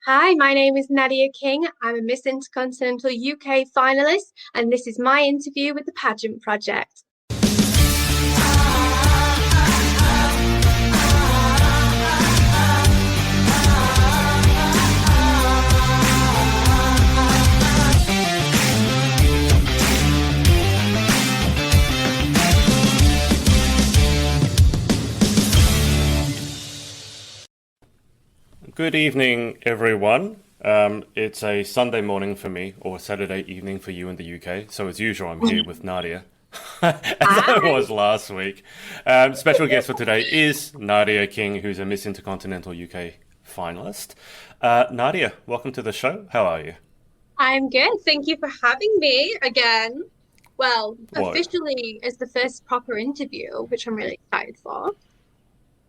Hi, my name is Nadia King. I'm a Miss Intercontinental UK finalist, and this is my interview with the Pageant Project. Good evening, everyone. It's a Sunday morning for me, or Saturday evening for you in the UK. So, as usual, I'm here with Nadia, as I Hi. was last week. Special guest for today is Nadia King, who's a Miss Intercontinental UK finalist. Nadia, welcome to the show. How are you? I'm good. Thank you for having me again. Well, Well, officially as the first proper interview, which I'm really excited for.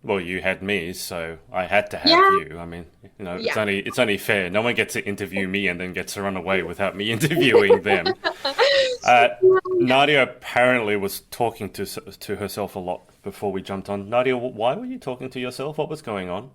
well, you had me, so I had to have Yeah, you. I mean, it's yeah. only fair. No one gets to interview me and then gets to run away without me interviewing them. Uh, Nadia apparently was talking to herself a lot before we jumped on. Nadia, why were you talking to yourself? What was going on?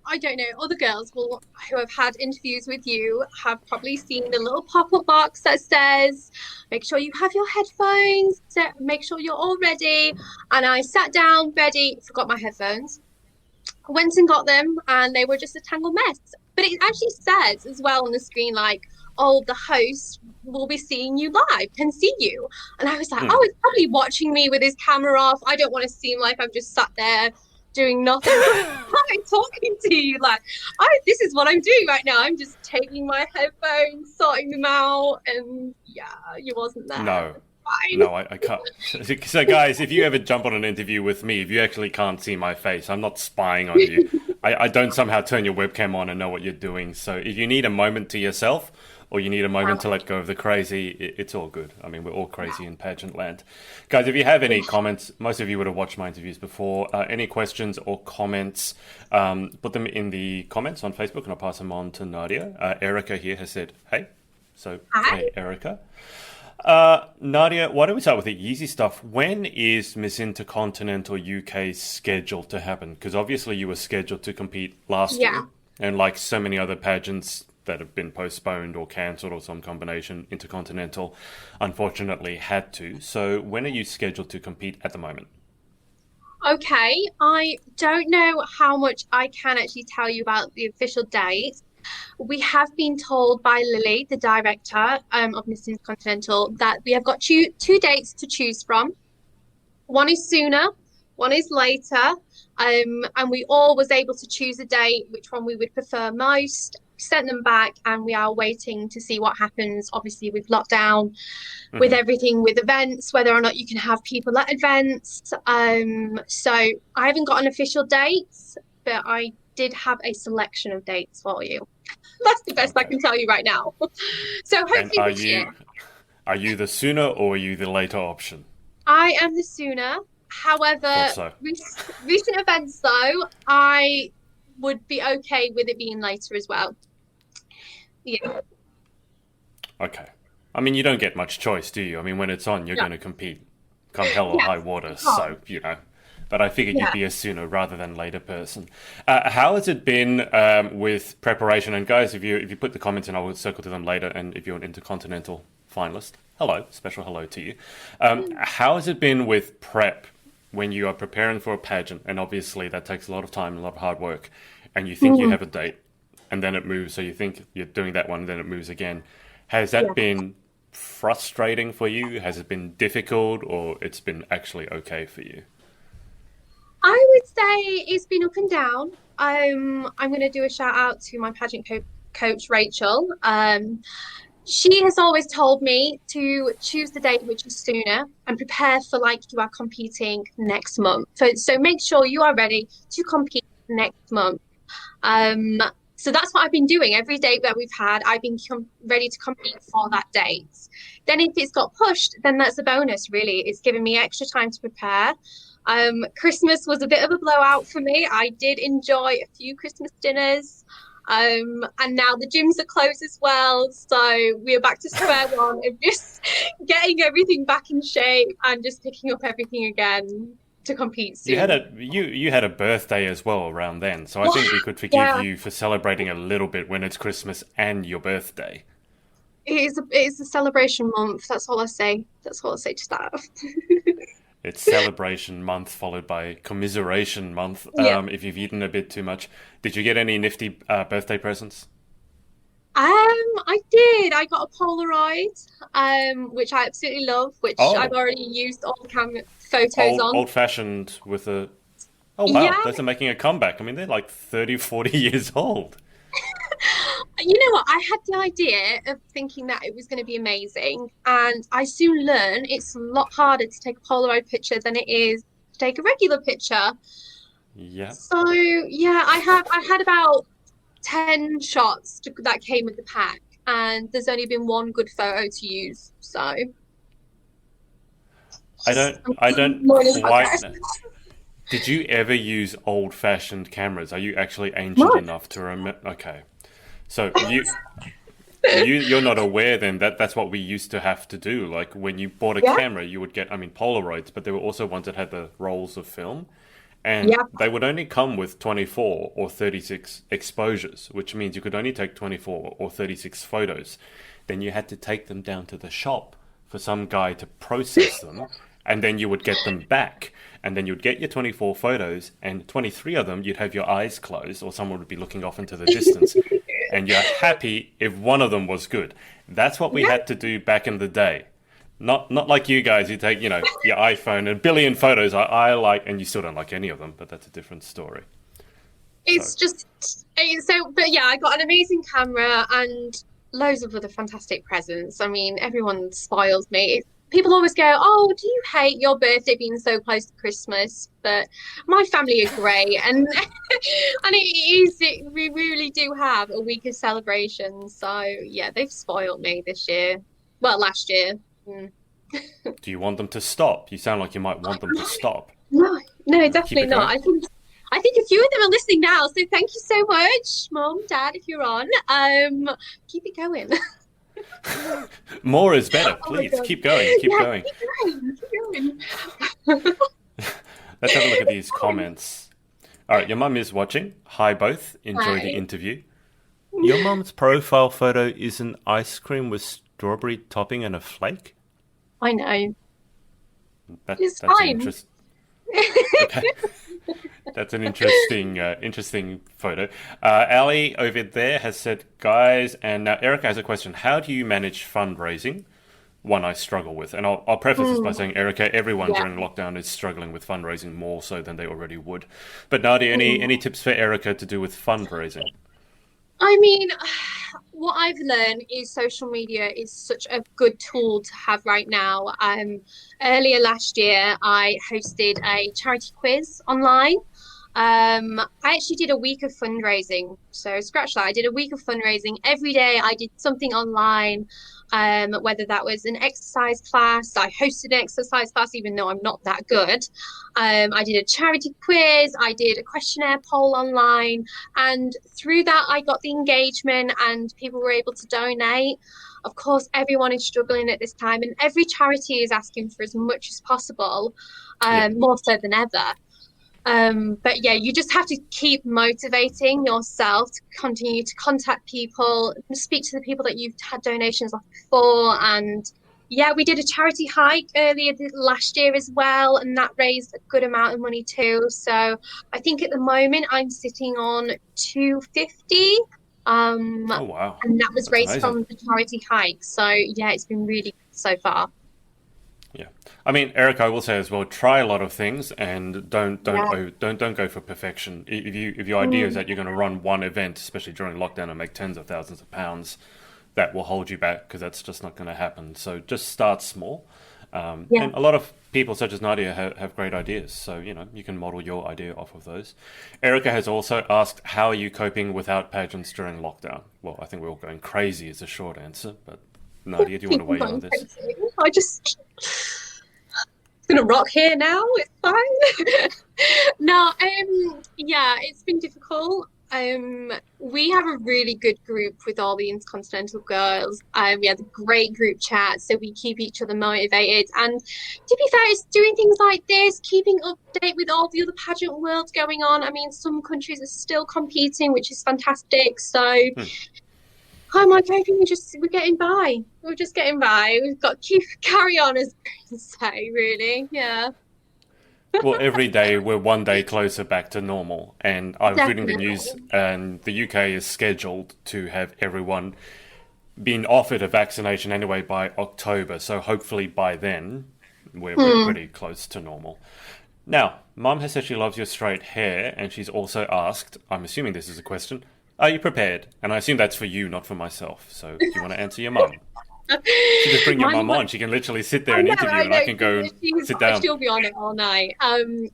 I don't know, other girls who have had interviews with you have probably seen the little pop-up box that says, make sure you have your headphones, make sure you're all ready. And I sat down, ready, forgot my headphones, went and got them, and they were just a tangled mess. But it actually says as well on the screen, like, oh, the host will be seeing you live, can see you. And I was like, oh, Hmm. it's probably watching me with his camera off. I don't want to seem like I'm just sat there doing nothing. I'm talking to you like, oh, this is what I'm doing right now. I'm just taking my headphones, sorting them out, and yeah, you wasn't there. No, Fine. no, I can't. So, guys, if you ever jump on an interview with me, if you actually can't see my face, I'm not spying on you. I don't somehow turn your webcam on and know what you're doing. So, if you need a moment to yourself, or you need a moment to let go of the crazy, it's all good. I mean, we're all crazy in pageant land. Guys, if you have any comments, most of you would have watched my interviews before. Any questions or comments, put them in the comments on Facebook and I'll pass them on to Nadia. Erica here has said, hey. So, Hi. hey, Erica. Nadia, why don't we start with the easy stuff? When is Miss Intercontinental UK scheduled to happen? Because obviously you were scheduled to compete last Yeah. year, and like so many other pageants that have been postponed or cancelled or some combination, Intercontinental unfortunately had to. So when are you scheduled to compete at the moment? Okay, I don't know how much I can actually tell you about the official date. We have been told by Lily, the director of Miss Intercontinental, that we have got two dates to choose from. One is sooner, one is later, and we all was able to choose a date, which one we would prefer most. Sent them back, and we are waiting to see what happens. Obviously, with lockdown, with Hmm. everything, with events, whether or not you can have people at events. So I haven't got an official date, but I did have a selection of dates for you. That's the best I Okay. can tell you right now. So And hopefully this year. are you the sooner or are you the later option? I am the sooner. Thought However, so. recent events though, I would be okay with it being later as well. Yeah, Okay. I mean, you don't get much choice, do you? I mean, when it's on, you're yeah, going to compete, come hell or yeah. high water. Oh, So. But I figured you'd yeah. be a sooner rather than later person. How has it been with preparation? And guys, if you put the comments in, I will circle to them later. And if you're an intercontinental finalist, hello, special hello to you. How has it been with prep when you are preparing for a pageant? And obviously, that takes a lot of time and a lot of hard work. And you think you Mm, have a date, and then it moves. So you think you're doing that one, and then it moves again. Has that yeah. been frustrating for you? Has it been difficult, or it's been actually okay for you? I would say it's been up and down. I'm going to do a shout out to my coach, Rachel. She has always told me to choose the date which is sooner and prepare for like you are competing next month. So make sure you are ready to compete next month. Um, so that's what I've been doing. Every date that we've had, I've been ready to compete for that date. Then if it's got pushed, then that's a bonus, really. It's given me extra time to prepare. Christmas was a bit of a blowout for me. I did enjoy a few Christmas dinners. And now the gyms are closed as well. So we are back to square one of just getting everything back in shape and just picking up everything again. to compete You had soon. you had a birthday as well around then, so I What? think we could forgive Yeah, you for celebrating a little bit when it's Christmas and your birthday. it is a celebration month. That's all I say. That's all I say to that. It's celebration month followed by commiseration month. Yeah. If you've eaten a bit too much, did you get any nifty birthday presents? I did. I got a Polaroid, which I absolutely love, which I've Oh, already used all the camera photos on. old fashioned with a. Oh Yeah, wow, those are making a comeback. I mean, they're like 30, 40 years old. you know what? I had the idea of thinking that it was going to be amazing, and I soon learned it's a lot harder to take a Polaroid picture than it is to take a regular picture. Yeah. So yeah, I had about 10 shots that came with the pack, and there's only been one good photo to use. So I I'm don't more in quite progress. know. Did you ever use old fashioned cameras? Are you actually ancient No. enough to remember? Okay. So you're not aware then that that's what we used to have to do. Like when you bought a Yeah, camera, you would get, I mean, Polaroids, but there were also ones that had the rolls of film, and yeah, they would only come with 24 or 36 exposures, which means you could only take 24 or 36 photos. Then you had to take them down to the shop for some guy to process them, and then you would get them back. And then you'd get your 24 photos, and 23 of them, you'd have your eyes closed, or someone would be looking off into the distance, and you're happy if one of them was good. That's what we yeah. had to do back in the day. Not like you guys, you take, your iPhone, a billion photos I like, and you still don't like any of them, but that's a different story. So, It's just so, but yeah, I got an amazing camera and loads of other fantastic presents. I mean, everyone spoils me. People always go, "Oh, do you hate your birthday being so close to Christmas?" But my family are great, and and it is. We really do have a week of celebrations. So yeah, they've spoiled me this year. Well, last year. Mm. do you want them to stop? You sound like you might want them to stop. No, no, Keep definitely it not. going. I think a few of them are listening now, so thank you so much, Mom, Dad, if you're on. Keep it going. More is better. Oh my Please God. keep going. Keep Yeah, going. keep going, keep going. Let's have a look at these comments. All right, your mum is watching. Hi, both. Enjoy the Right. interview. Your mum's profile photo is an ice cream with strawberry topping and a flake. I know. It's That's an fine. interest. Okay, that's an interesting photo. Ali over there has said, guys, and now Erica has a question. How do you manage fundraising? One I struggle with, and I'll preface this by Mm, saying, Erica, everyone yeah. during lockdown is struggling with fundraising more so than they already would. But Nadia, any Mm. tips for Erica to do with fundraising? I mean, what I've learned is social media is such a good tool to have right now. Earlier last year, I hosted a charity quiz online. I actually did a week of fundraising. So scratch that. I did a week of fundraising. Every day I did something online, whether that was an exercise class. I hosted an exercise class, even though I'm not that good. I did a charity quiz. I did a questionnaire poll online. And through that, I got the engagement and people were able to donate. Of course, everyone is struggling at this time, and every charity is asking for as much as possible, Yeah. more so than ever. But yeah, you just have to keep motivating yourself to continue to contact people, speak to the people that you've had donations off before. And yeah, we did a charity hike earlier last year as well, and that raised a good amount of money too. So I think at the moment I'm sitting on 250. Um, Oh wow, and that was that's raised amazing. from the charity hike. So yeah, it's been really good so far. Yeah, I mean, Eric, I will say as well, try a lot of things and Yeah. don't go for perfection. If your idea is Mm, that you're going to run one event, especially during lockdown, and make tens of thousands of pounds, that will hold you back because that's just not going to happen. So just start small. yeah. And a lot of people, such as Nadia, have great ideas. So you can model your idea off of those. Erica has also asked, "How are you coping without pageants during lockdown?" Well, I think we're all going crazy is the short answer, but Nadia, do you want to People weigh in on going this? crazy. I just gonna rock here now. It's fine. No, yeah, it's been difficult. We have a really good group with all the Intercontinental girls. We have a great group chat, so we keep each other motivated. And to be fair, it's doing things like this, keeping up to date with all the other pageant worlds going on. I mean, some countries are still competing, which is fantastic. So, Hmm. I'm like, I think we're getting by. We're just getting by. We've got to keep carry on, as I say, really. Yeah, Well, every day we're one day closer back to normal. And I was reading the news, definitely. and the UK is scheduled to have everyone been offered a vaccination anyway by October. So hopefully by then we're Hmm. pretty close to normal. Now, Mum has said she loves your straight hair, and she's also asked, I'm assuming this is a question, are you prepared? And I assume that's for you, not for myself. So do you want to answer your mum? You should just bring your My mum mum, on. She can literally sit there I and know, interview, I and I know. can go and sit down. She'll be on it all night.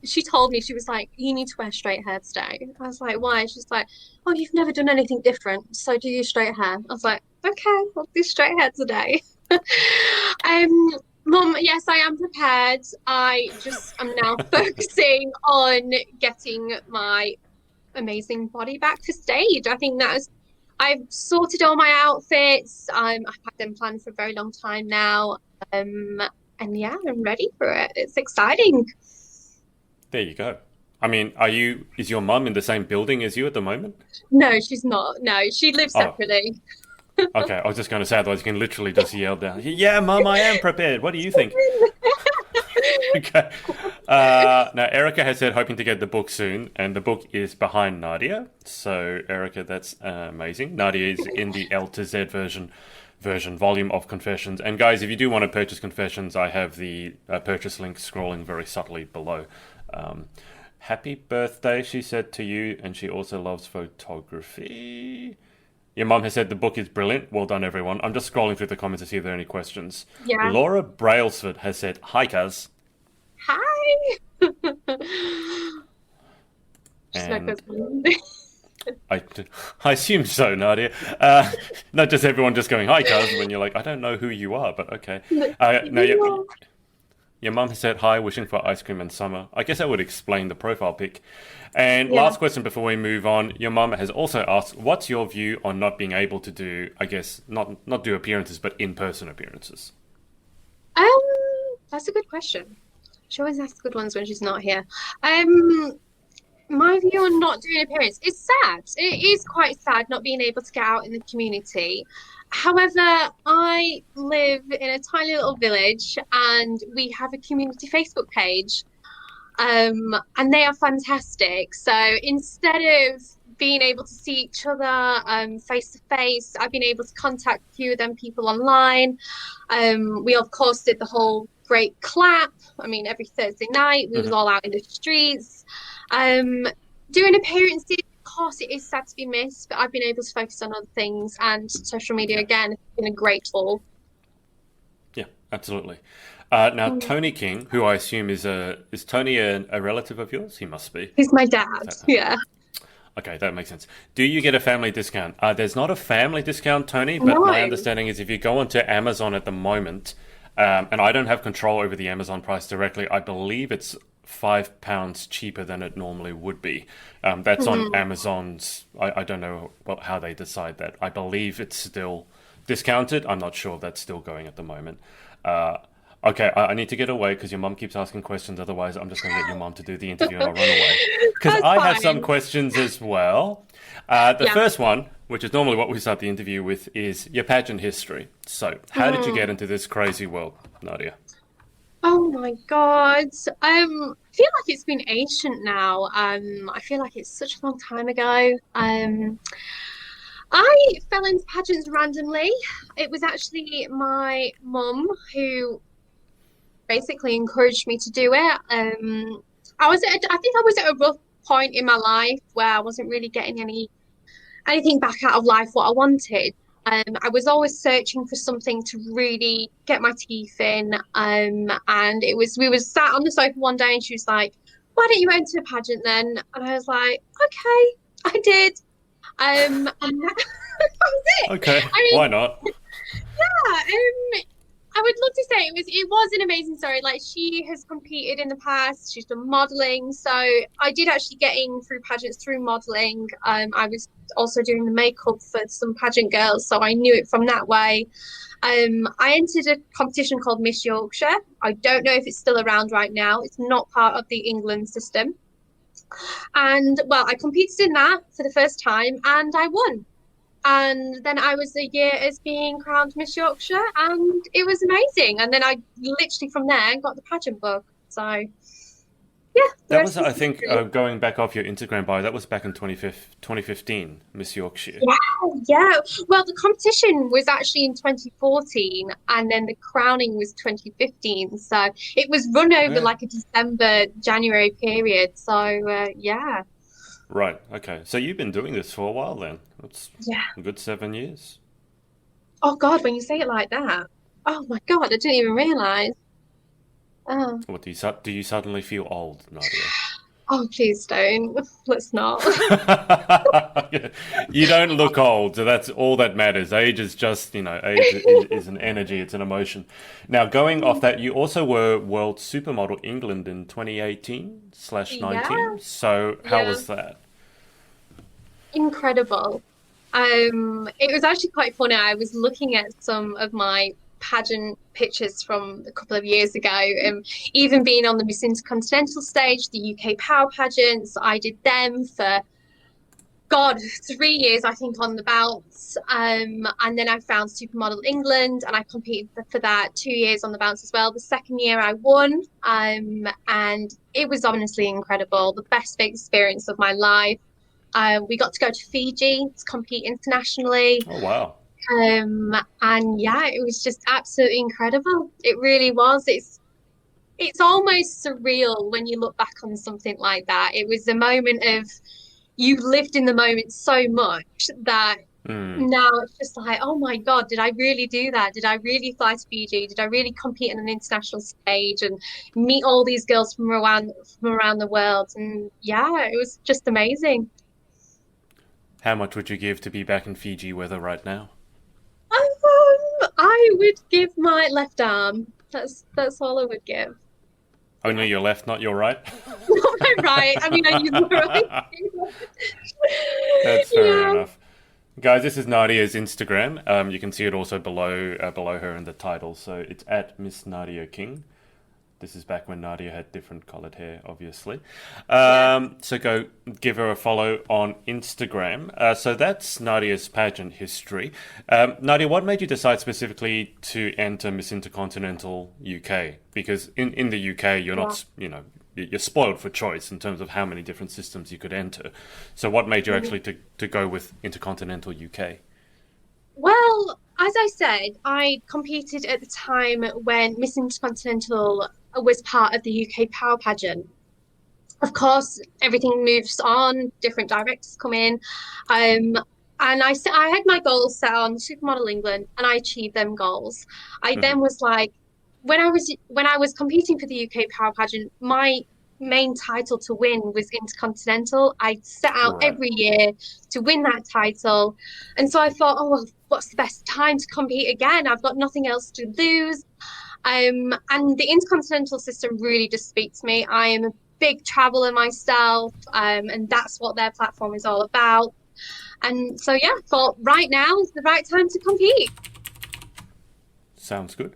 She told me, she was like, "You need to wear straight hair today." I was like, "Why?" She's like, "Oh, you've never done anything different, so do your straight hair." I was like, "Okay, I'll do straight hair today." Um, Mum, yes, I am prepared. I just am now focusing on getting my amazing body back to stage. I think that's I've sorted all my outfits. I've had them planned for a very long time now. Um, and yeah, I'm ready for it. It's exciting. There you go. I mean, is your mum in the same building as you at the moment? No, she's not. No, she lives Oh, separately. okay. I was just going to say, otherwise you can literally just yell down, yeah, mum, I am prepared. What do you think? Okay. Now, Erica has said hoping to get the book soon, and the book is behind Nadia. So, Erica, that's amazing. Nadia is in the L to Z version volume of Confessions. And guys, if you do want to purchase Confessions, I have the purchase link scrolling very subtly below. Um, Happy birthday, she said to you, and she also loves photography. Your mum has said the book is brilliant. Well done, everyone. I'm just scrolling through the comments to see if there are any questions. Yeah. Laura Brailsford has said, hi, Kaz. Hi. She's my And cousin. I, I assume so, Nadia. Not just everyone just going, hi, Kaz, when you're like, I don't know who you are, but okay. No, your mum has said hi, wishing for ice cream in summer. I guess that would explain the profile pic. And Yeah. last question before we move on. Your mum has also asked, what's your view on not being able to do, I guess, not do appearances, but in-person appearances? Um, that's a good question. She always asks good ones when she's not here. Um, my view on not doing appearance is sad. It is quite sad not being able to get out in the community. However, I live in a tiny little village and we have a community Facebook page. And they are fantastic. So instead of being able to see each other face to face, I've been able to contact a few of them people online. We of course did the whole great clap. I mean, every Thursday night we was Hmm. all out in the streets. Um, Doing appearances, of course, it is sad to be missed, but I've been able to focus on other things, and social media Yeah, again has been a great tool. yeah, absolutely. Now, Mm. Tony King, who I assume is Tony a relative of yours? He must be. He's my Is dad. that, Yeah. okay, that makes sense. Do you get a family discount? There's not a family discount, Tony, but my No. understanding is if you go onto Amazon at the moment, and I don't have control over the Amazon price directly, I believe it's £5 cheaper than it normally would be. That's on Mm. Amazon's. I don't know how they decide that. I believe it's still discounted. I'm not sure if that's still going at the moment. Uh, Okay, I need to get away because your mum keeps asking questions. Otherwise, I'm just going to get your mum to do the interview and I'll run away. Because That's I have some fine. questions as well. The Yeah. first one, which is normally what we start the interview with, is your pageant history. So, how did you get Mm. into this crazy world, Nadia? Oh my God. I feel like it's been ancient now. I feel like it's such a long time ago. I fell into pageants randomly. It was actually my mum who basically encouraged me to do it. I think I was at a rough point in my life where I wasn't really getting anything back out of life what I wanted. I was always searching for something to really get my teeth in. And we were sat on the sofa one day and she was like, "Why don't you enter a pageant then?" And I was like, "Okay," I did. And that, that was it. Okay, I mean, why not? yeah, I would love to say it was an amazing story. Like she has competed in the past, she's done modeling. So I did actually get in through pageants through modeling. I was also doing the makeup for some pageant girls, so I knew it from that way. I entered a competition called Miss Yorkshire. I don't know if it's still around right now. It's not part of the England system. And well, I competed in that for the first time and I won. And then I was a year as being crowned Miss Yorkshire, and it was amazing. And then I literally from there got the pageant book. So yeah, the That was, rest I is think, history. going back off your Instagram bio, that was back in 2015, Miss Yorkshire. Yeah, yeah. Well, the competition was actually in 2014, and then the crowning was 2015. So it was run over Yeah. like a December, January period. So yeah, Right. Okay. So you've been doing this for a while then. That's yeah. a good 7 years. Oh God, when you say it like that, oh my God, I didn't even realize. Oh, What do you suddenly feel old, Nadia? oh, please don't. Let's not. You don't look old, so that's all that matters. Age is just, age is an energy, it's an emotion. Now, going off that, you also were World Supermodel England in 2018 slash Yeah, 19. So how yeah, was that? incredible. It was actually quite funny. I was looking at some of my pageant pictures from a couple of years ago, even being on the Miss Intercontinental stage, the UK Power pageants. I did them for God, 3 years, I think, on the bounce. And then I found Supermodel England and I competed for that 2 years on the bounce as well. The second year I won. And it was honestly incredible, the best experience of my life. We got to go to Fiji to compete internationally. Oh, wow. And yeah, it was just absolutely incredible. It really was. It's almost surreal when you look back on something like that. It was a moment of you lived in the moment so much that Hmm. now it's just like, oh my God, did I really do that? Did I really fly to Fiji? Did I really compete on an international stage and meet all these girls from around the world? And yeah, it was just amazing. How much would you give to be back in Fiji weather right now? I would give my left arm. That's all I would give. Only Yeah. your left, not your right? Not my right. I mean, I use my right. That's fair Yeah. enough. Guys, this is Nadia's Instagram. You can see it also below her in the title. So it's at Miss Nadia King. This is back when Nadia had different coloured hair, obviously. Yeah. So go give her a follow on Instagram. So that's Nadia's pageant history. Nadia, what made you decide specifically to enter Miss Intercontinental UK? Because in the UK, you're Yeah. not, you're spoiled for choice in terms of how many different systems you could enter. So what made you actually to go with Intercontinental UK? Well, as I said, I competed at the time when Miss Intercontinental was part of the UK Power Pageant. Of course, everything moves on, different directors come in. Um, and I had my goals set on Supermodel England and I achieved them goals. I Hmm. then was like, when I was competing for the UK Power Pageant, my main title to win was Intercontinental. I set out Right. every year to win that title. And so I thought, oh well, what's the best time to compete again? I've got nothing else to lose. And the intercontinental system really just speaks to me. I am a big traveler myself, and that's what their platform is all about. And so, yeah, thought right now is the right time to compete. Sounds good.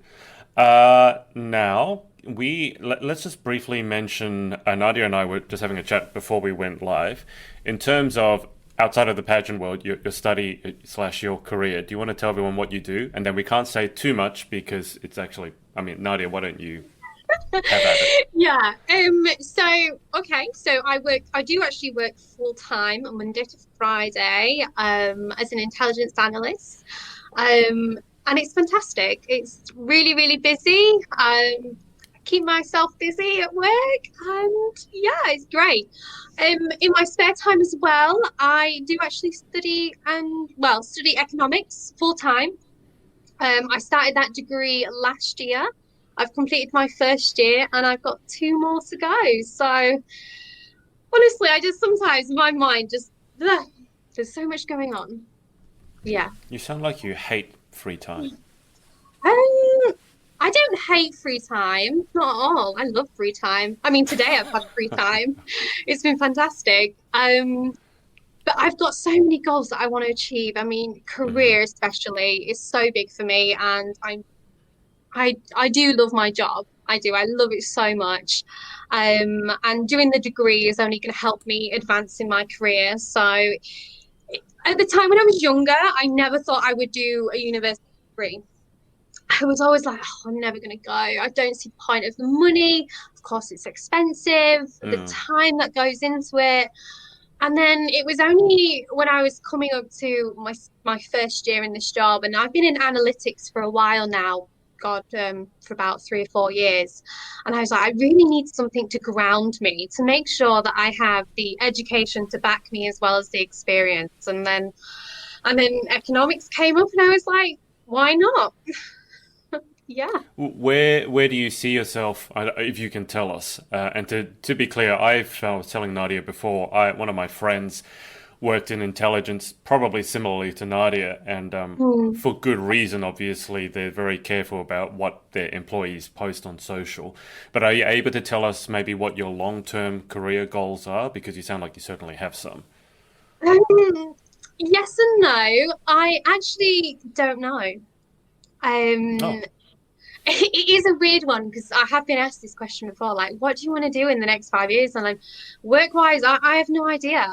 Now let's just briefly mention. Nadia and I were just having a chat before we went live. In terms of outside of the pageant world, your study slash your career. Do you want to tell everyone what you do? And then we can't say too much because it's actually. I mean, Nadia, why don't you have at it? Yeah. So I do actually work full time on Monday to Friday, as an intelligence analyst. And it's fantastic. It's really, really busy. Keep myself busy at work and yeah, it's great. In my spare time as well, I do actually study economics full time. I started that degree last year. I've completed my first year and I've got two more to go. So honestly, I just sometimes my mind just ugh, there's so much going on. Yeah. You sound like you hate free time. Um, I don't hate free time, not at all. I love free time. I mean, today I've had free time. It's been fantastic. But I've got so many goals that I want to achieve. I mean, Mm, career especially is so big for me, and I do love my job. I do. I love it so much. And doing the degree is only going to help me advance in my career. So at the time when I was younger, I never thought I would do a university degree. I was always like, oh, I'm never going to go. I don't see the point of the money. Of course, it's expensive, the mm, time that goes into it. And then it was only when I was coming up to my first year in this job, and I've been in analytics for a while now, God, for about 3 or 4 years. And I was like, I really need something to ground me, to make sure that I have the education to back me as well as the experience. And then economics came up, and I was like, why not? Yeah. where do you see yourself, if you can tell us? And to be clear, I was telling Nadia before, one of my friends worked in intelligence, probably similarly to Nadia, and Hmm. for good reason, obviously, they're very careful about what their employees post on social. But are you able to tell us maybe what your long-term career goals are? Because you sound like you certainly have some. Yes and no. I actually don't know. Oh, Um, it is a weird one because I have been asked this question before, like, what do you want to do in the next 5 years? And work-wise, I have no idea.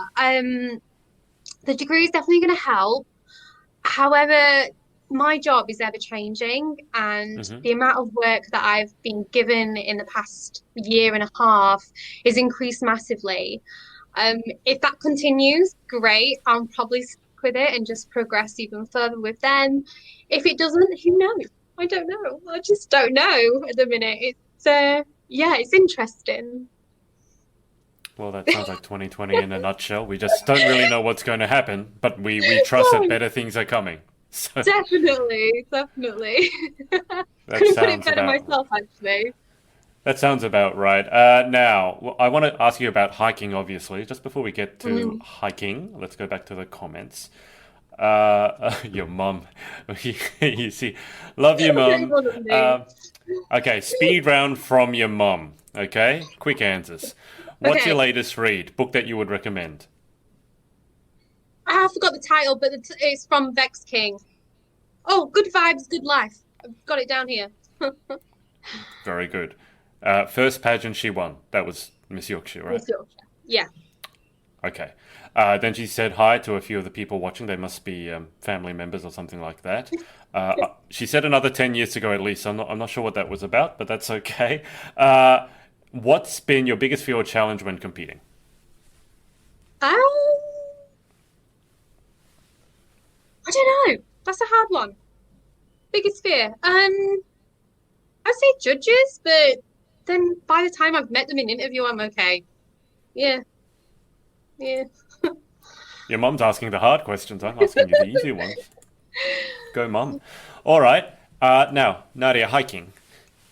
The degree is definitely going to help. However, my job is ever changing, and hmm. the amount of work that I've been given in the past year and a half is increased massively. If that continues, great. I'll probably stick with it and just progress even further with them. If it doesn't, who knows? I don't know. I just don't know at the minute. Yeah, it's interesting. Well, that sounds like 2020 in a nutshell. We just don't really know what's going to happen, but we trust that Oh, better things are coming. So definitely, definitely. that Couldn't put it sounds better about myself, actually. that sounds about right. Now, I want to ask you about hiking, obviously. Just before we get to Mm. hiking, let's go back to the comments. Your mum. You see, love your mum. Everyone on me. Um, okay, speed round from your mum. Okay, quick answers. What's your Okay, latest read? Book that you would recommend? I forgot the title, but it's from Vex King. Oh, Good Vibes, Good Life. I've got it down here. Very good. First pageant she won. That was Miss Yorkshire, right? Miss Yorkshire. Yeah. Okay. Then she said hi to a few of the people watching. They must be family members or something like that. She said another 10 years ago at least. I'm not sure what that was about, but that's okay. What's been your biggest fear or challenge when competing? Um, I don't know. That's a hard one. Biggest fear. I'd say judges, but then by the time I've met them in interview, I'm okay. Yeah, yeah. Your mum's asking the hard questions. I'm asking you the easy ones. Go, mum. All right. Now, Nadia, hiking.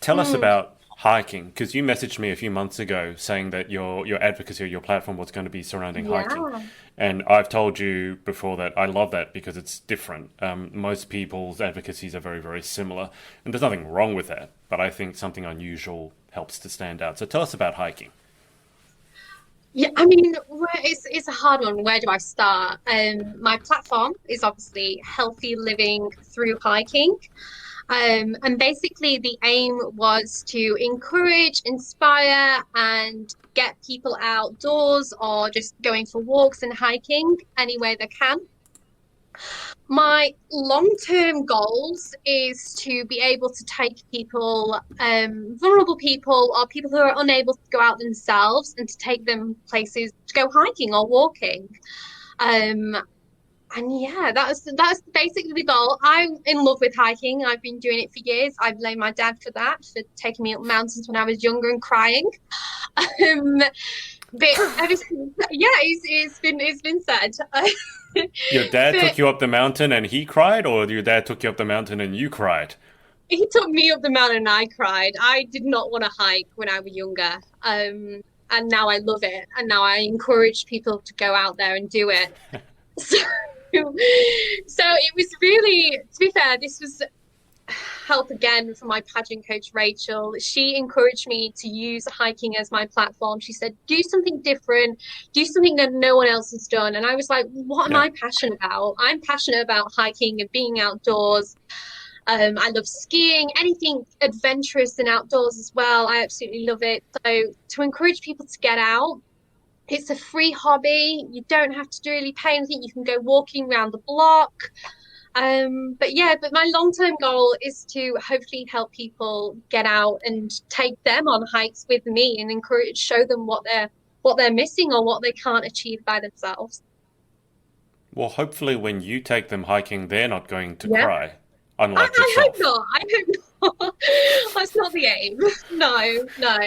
Tell us Mm, about hiking because you messaged me a few months ago saying that your advocacy or your platform was going to be surrounding hiking, yeah. and I've told you before that I love that because it's different. Most people's advocacies are very similar, and there's nothing wrong with that. But I think something unusual helps to stand out. So tell us about hiking. Yeah, I mean, it's a hard one. Where do I start? My platform is obviously healthy living through hiking. And basically, the aim was to encourage, inspire, and get people outdoors or just going for walks and hiking any way they can. My long-term goals is to be able to take people, vulnerable people or people who are unable to go out themselves, and to take them places to go hiking or walking. Um, and yeah, that's basically the goal. I'm in love with hiking. I've been doing it for years. I blame my dad for that, for taking me up mountains when I was younger and crying. Um, but ever since, yeah, it's been said. Your dad But took you up the mountain and he cried, or your dad took you up the mountain and you cried? he took me up the mountain and I cried. I did not want to hike when I was younger. And now I love it. And now I encourage people to go out there and do it. So, so it was really, to be fair, this was help again from my pageant coach, Rachel. She encouraged me to use hiking as my platform. She said, do something different, do something that no one else has done. And I was like, what am Yeah. I passionate about? I'm passionate about hiking and being outdoors. I love skiing, anything adventurous and outdoors as well. I absolutely love it. So to encourage people to get out, it's a free hobby. You don't have to really pay anything. You can go walking around the block. But yeah, but my long-term goal is to hopefully help people get out and take them on hikes with me and encourage, show them what they're missing or what they can't achieve by themselves. Well, hopefully, when you take them hiking, they're not going to Yeah, cry, I, unlike I hope yourself. not. I hope not. That's not the aim. No, no.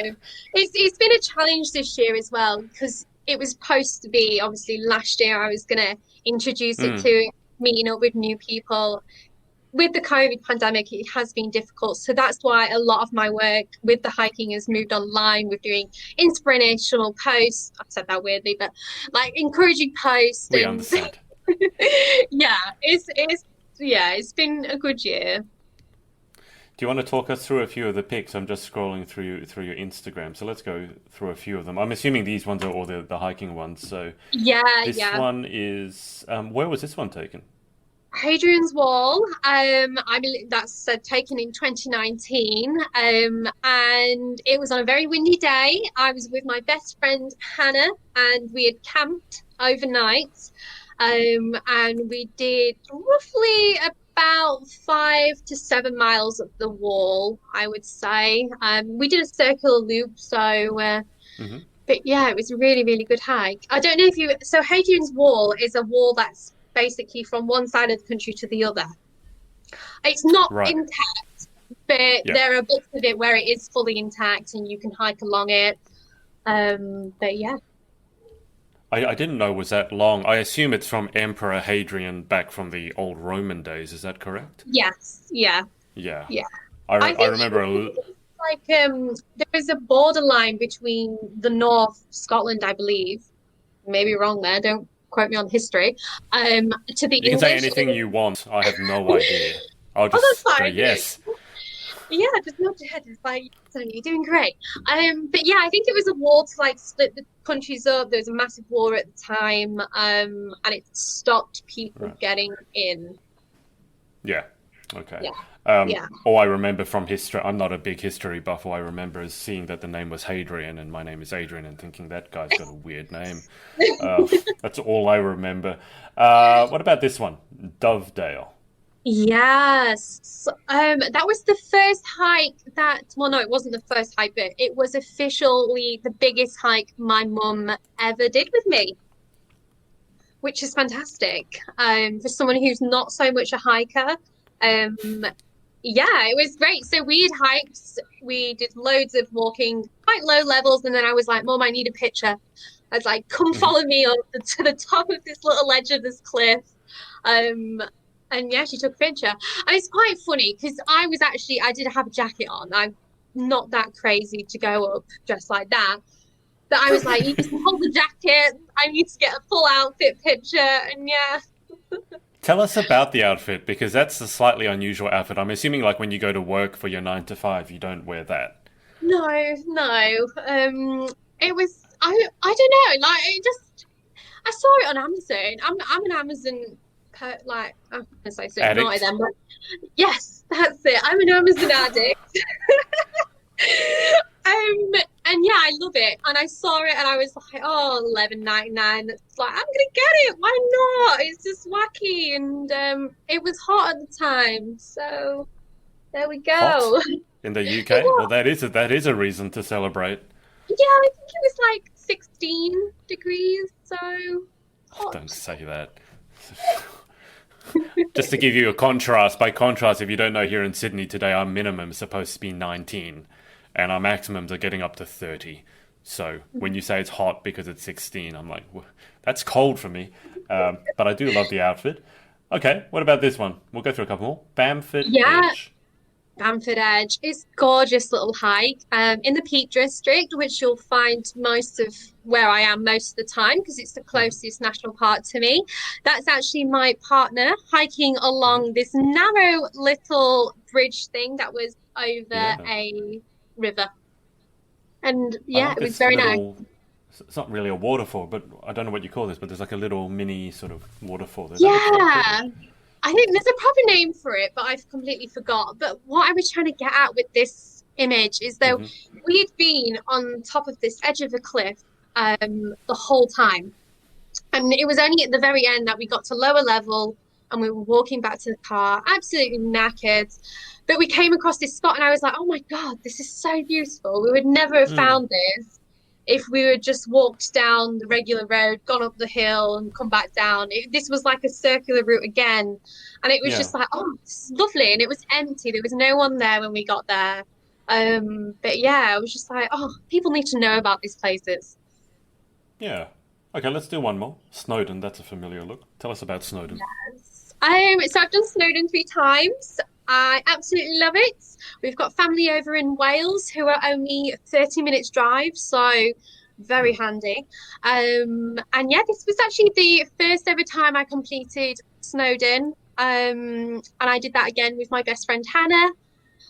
It's been a challenge this year as well because it was supposed to be obviously last year I was gonna introduce it Mm. to meeting up with new people. With the COVID pandemic, it has been difficult. So that's why a lot of my work with the hiking has moved online. We're doing inspirational posts. I said that weirdly, but like encouraging posts We and understand. yeah, it's been a good year. Do you want to talk us through a few of the pics? I'm just scrolling through your Instagram, so let's go through a few of them. I'm assuming these ones are all the hiking ones. So Yeah, this yeah. one is where was this one taken? Hadrian's Wall. I believe that's taken in 2019. And it was on a very windy day. I was with my best friend Hannah, and we had camped overnight. And we did roughly about 5 to 7 miles of the wall, I would say. We did a circular loop, so Hmm. but yeah, it was a really, really good hike. I don't know if you, so Hadrian's Wall is a wall that's basically from one side of the country to the other. It's not Right. intact, but Yeah. there are bits of it where it is fully intact and you can hike along it. But yeah, I didn't know it was that long. I assume it's from Emperor Hadrian back from the old Roman days. Is that correct? yes, yeah, Yeah. yeah. I, I I think remember. like there is a borderline between the North, Scotland, I believe. Maybe wrong there. Don't quote me on history. To the You can say English. anything you want. I have no idea. I'll Oh, just that's go fine. yes. Yeah, just nod your head. It's like, so you're doing great. But yeah, I think it was a war to like split the countries up. There was a massive war at the time, and it stopped people Right. getting in. Yeah. Okay. Yeah, yeah. All I remember from history, I'm not a big history buff. All I remember is seeing that the name was Hadrian and my name is Adrian and thinking that guy's got a weird name. That's all I remember. What about this one? Dovedale. Yes. That was the first hike that, well, no, it wasn't the first hike, but it was officially the biggest hike my mum ever did with me, which is fantastic. For someone who's not so much a hiker. Um, yeah, it was great. So we had hikes, we did loads of walking, quite low levels, and then I was like, Mom, I need a picture. I was like, come Hmm. follow me to the top of this little ledge of this cliff. Um, and yeah, she took a picture. And it's quite funny because I did have a jacket on. I'm not that crazy to go up dressed like that. But I was like, you need to hold the jacket. I need to get a full outfit picture. And yeah, Tell us about the outfit because that's a slightly unusual outfit. I'm assuming, like, when you go to work for your 9 to 5, you don't wear that. no, no. It was I don't know. Like it just I saw it on Amazon. I'm an Amazon like I'm gonna say so naughty Addict. then, but yes, that's it. I'm an Amazon addict. Um, and yeah, I love it. And I saw it and I was like, oh, 11.99. It's like, I'm gonna get it. Why not? It's just wacky. And it was hot at the time. So there we Hot go. in the It UK. Well, was. that is a reason to celebrate. Yeah, I think it was like 16 degrees. So Oh, don't hot. say that. Just to give you a contrast, by contrast, if you don't know, here in Sydney today, our minimum is supposed to be 19, and our maximums are getting up to 30. So when you say it's hot because it's 16, I'm like, that's cold for me. But I do love the outfit. Okay, what about this one? We'll go through a couple more. Bamford Yeah, Edge. Bamford Edge. It's gorgeous little hike in the Peak District, which you'll find most of where I am most of the time because it's the Hmm. closest national park to me. That's actually my partner hiking Hmm. along this narrow little bridge thing that was over Yeah. a river. And I yeah, like it was this very nice. little. It's not really a waterfall, but I don't know what you call this. But there's like a little mini sort of waterfall there. That looks really pretty. Yeah, I think there's a proper name for it, but I've completely forgot. But what I was trying to get at with this image is though Hmm. we'd been on top of this edge of a cliff the whole time. And it was only at the very end that we got to lower level and we were walking back to the car, absolutely knackered. But we came across this spot and I was like, oh my God, this is so beautiful. We would never have Mm. found this if we had just walked down the regular road, gone up the hill and come back down. This was like a circular route again. And it was Yeah. just like, oh, this is lovely. And it was empty. There was no one there when we got there. But yeah, I was just like, oh, people need to know about these places. Yeah. Okay, let's do one more. Snowdon. That's a familiar look. Tell us about Snowdon. So I've done Snowdon 3 times. I absolutely love it. We've got family over in Wales who are only 30 minutes drive, so very handy. And yeah, this was actually the first ever time I completed Snowdon. And I did that again with my best friend Hannah,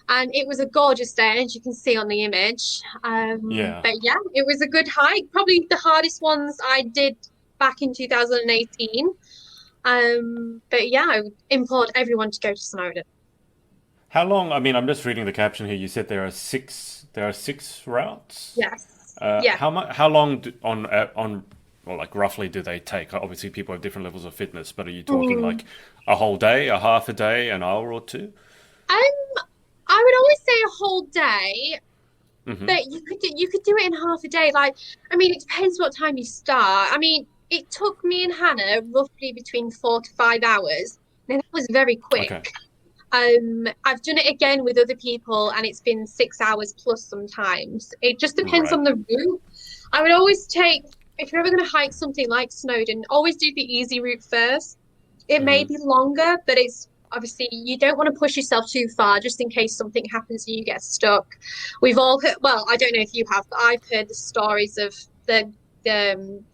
and it was a gorgeous day, as you can see on the image. Yeah. But yeah, it was a good hike. Probably the hardest ones I did back in 2018. But yeah, I would implore everyone to go to Snowdon. How long? I mean, I'm just reading the caption here. You said there are six. There are six routes. Yes. Yeah. How much? How long on? Well, like roughly, do they take? Obviously, people have different levels of fitness, but are you talking Mm. like a whole day, a half a day, an hour or two? I would always say a whole day, Hmm. but you could do it in half a day. Like, I mean, it depends what time you start. I mean, it took me and Hannah roughly between 4 to 5 hours. Now that was very quick. Okay. I've done it again with other people, and it's been 6 hours plus sometimes. It just depends Right. on the route. I would always take, if you're ever going to hike something like Snowdon, always do the easy route first. It may Hmm. be longer, but it's obviously you don't want to push yourself too far just in case something happens and you get stuck. We've all heard, well, I don't know if you have, but I've heard the stories of the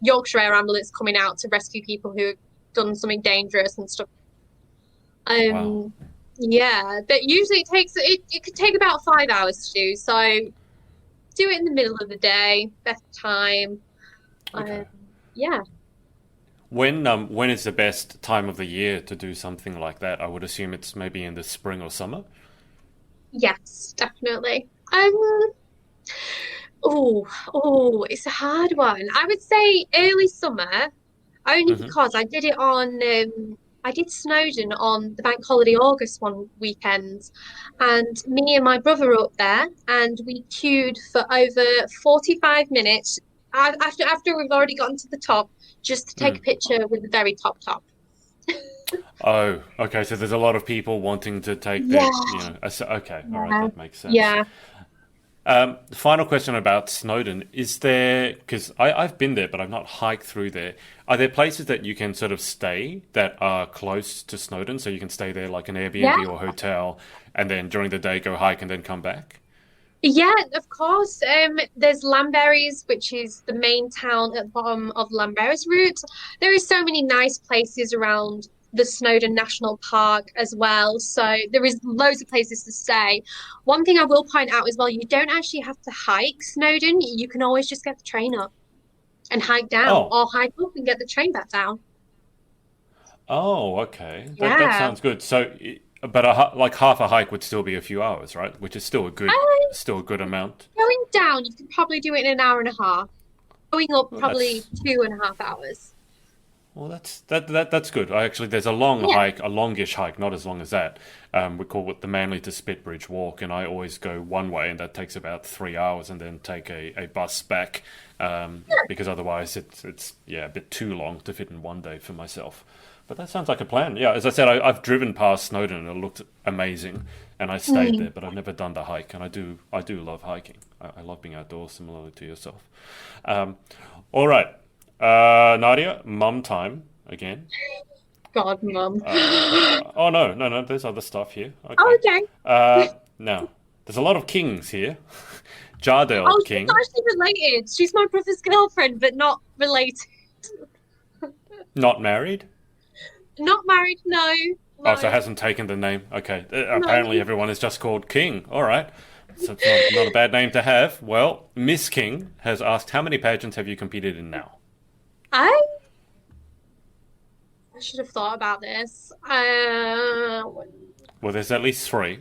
Yorkshire Air Ambulance coming out to rescue people who have done something dangerous and stuff. Wow. Um, yeah, but usually it could take about 5 hours to do. So do it in the middle of the day, best time. Um, Okay. yeah. When is the best time of the year to do something like that? I would assume it's maybe in the spring or summer. Yes, definitely. It's a hard one. I would say early summer, only Hmm. because I did Snowdon on the bank holiday August one weekend, and me and my brother were up there, and we queued for over 45 minutes after we've already gotten to the top, just to take Mm. a picture with the very top. Oh, okay. So there's a lot of people wanting to take Yeah, their, okay, all right, yeah, that makes sense. yeah. Final question about Snowdon. Is there, because I've been there, but I've not hiked through there. Are there places that you can sort of stay that are close to Snowdon? So you can stay there like an Yeah, Airbnb or hotel and then during the day go hike and then come back? yeah, of course. There's Llanberis, which is the main town at the bottom of Llanberis route. There is so many nice places around the Snowdon National Park as well. So there is loads of places to stay. One thing I will point out as well, you don't actually have to hike Snowdon. You can always just get the train up and hike down, Oh, or hike up and get the train back down. oh, okay. That Yeah. sounds good. So, but like half a hike would still be a few hours, right? Which is Uh, still a good amount. Going down, you could probably do it in an hour and a half. Going up, Well, probably that's 2.5 hours. Well, that's good. I actually, there's a long Yeah. hike, a longish hike, not as long as that. We call it the Manly to Spitbridge walk, and I always go one way, and that takes about 3 hours, and then take a bus back, because otherwise it's yeah a bit too long to fit in one day for myself. But that sounds like a plan. Yeah, as I said, I've driven past Snowdon, and it looked amazing, and I stayed there, Mm. but I've never done the hike, and I do love hiking. I love being outdoors, similarly to yourself. Um, all right. Nadia, mum time again. God, mum. Oh no, no, no. There's other stuff here. Oh, Okay. okay. No. There's a lot of kings here. Jardel Oh, she's not King, actually related. She's my brother's girlfriend, but not related. not married. Not married, no. Oh, so No, hasn't taken the name. Okay. Apparently no. everyone is just called King. All right. So it's not a bad name to have. Well, Miss King has asked, how many pageants have you competed in now? I I should have thought about this. Well, there's at least three.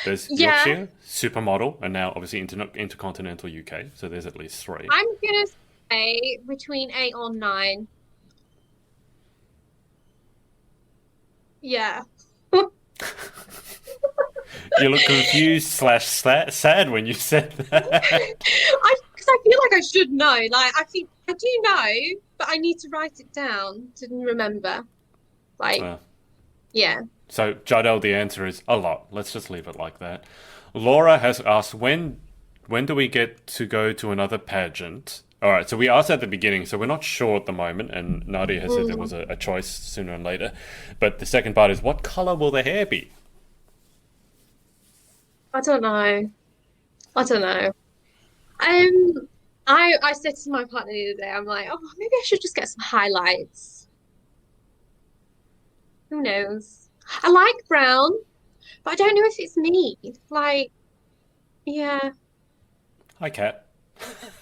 There's Yeah, Yorkshire, Supermodel, and now obviously Intercontinental UK. So there's at least three. I'm gonna say between 8 or 9. Yeah. You look confused slash sad when you said that. Because I feel like I should know. Like I think I do know, but I need to write it down to remember. Like, Uh, yeah. so Jardel, the answer is a lot. Let's just leave it like that. Laura has asked, when do we get to go to another pageant? All right, so we asked at the beginning, so we're not sure at the moment, and Nadia has said there was Mm, a choice sooner and later. But the second part is, what color will the hair be? I don't know. I don't know. Um, I said to my partner the other day, I'm like, oh, maybe I should just get some highlights. Who knows? I like brown, but I don't know if it's me. Like, yeah, Hi, cat.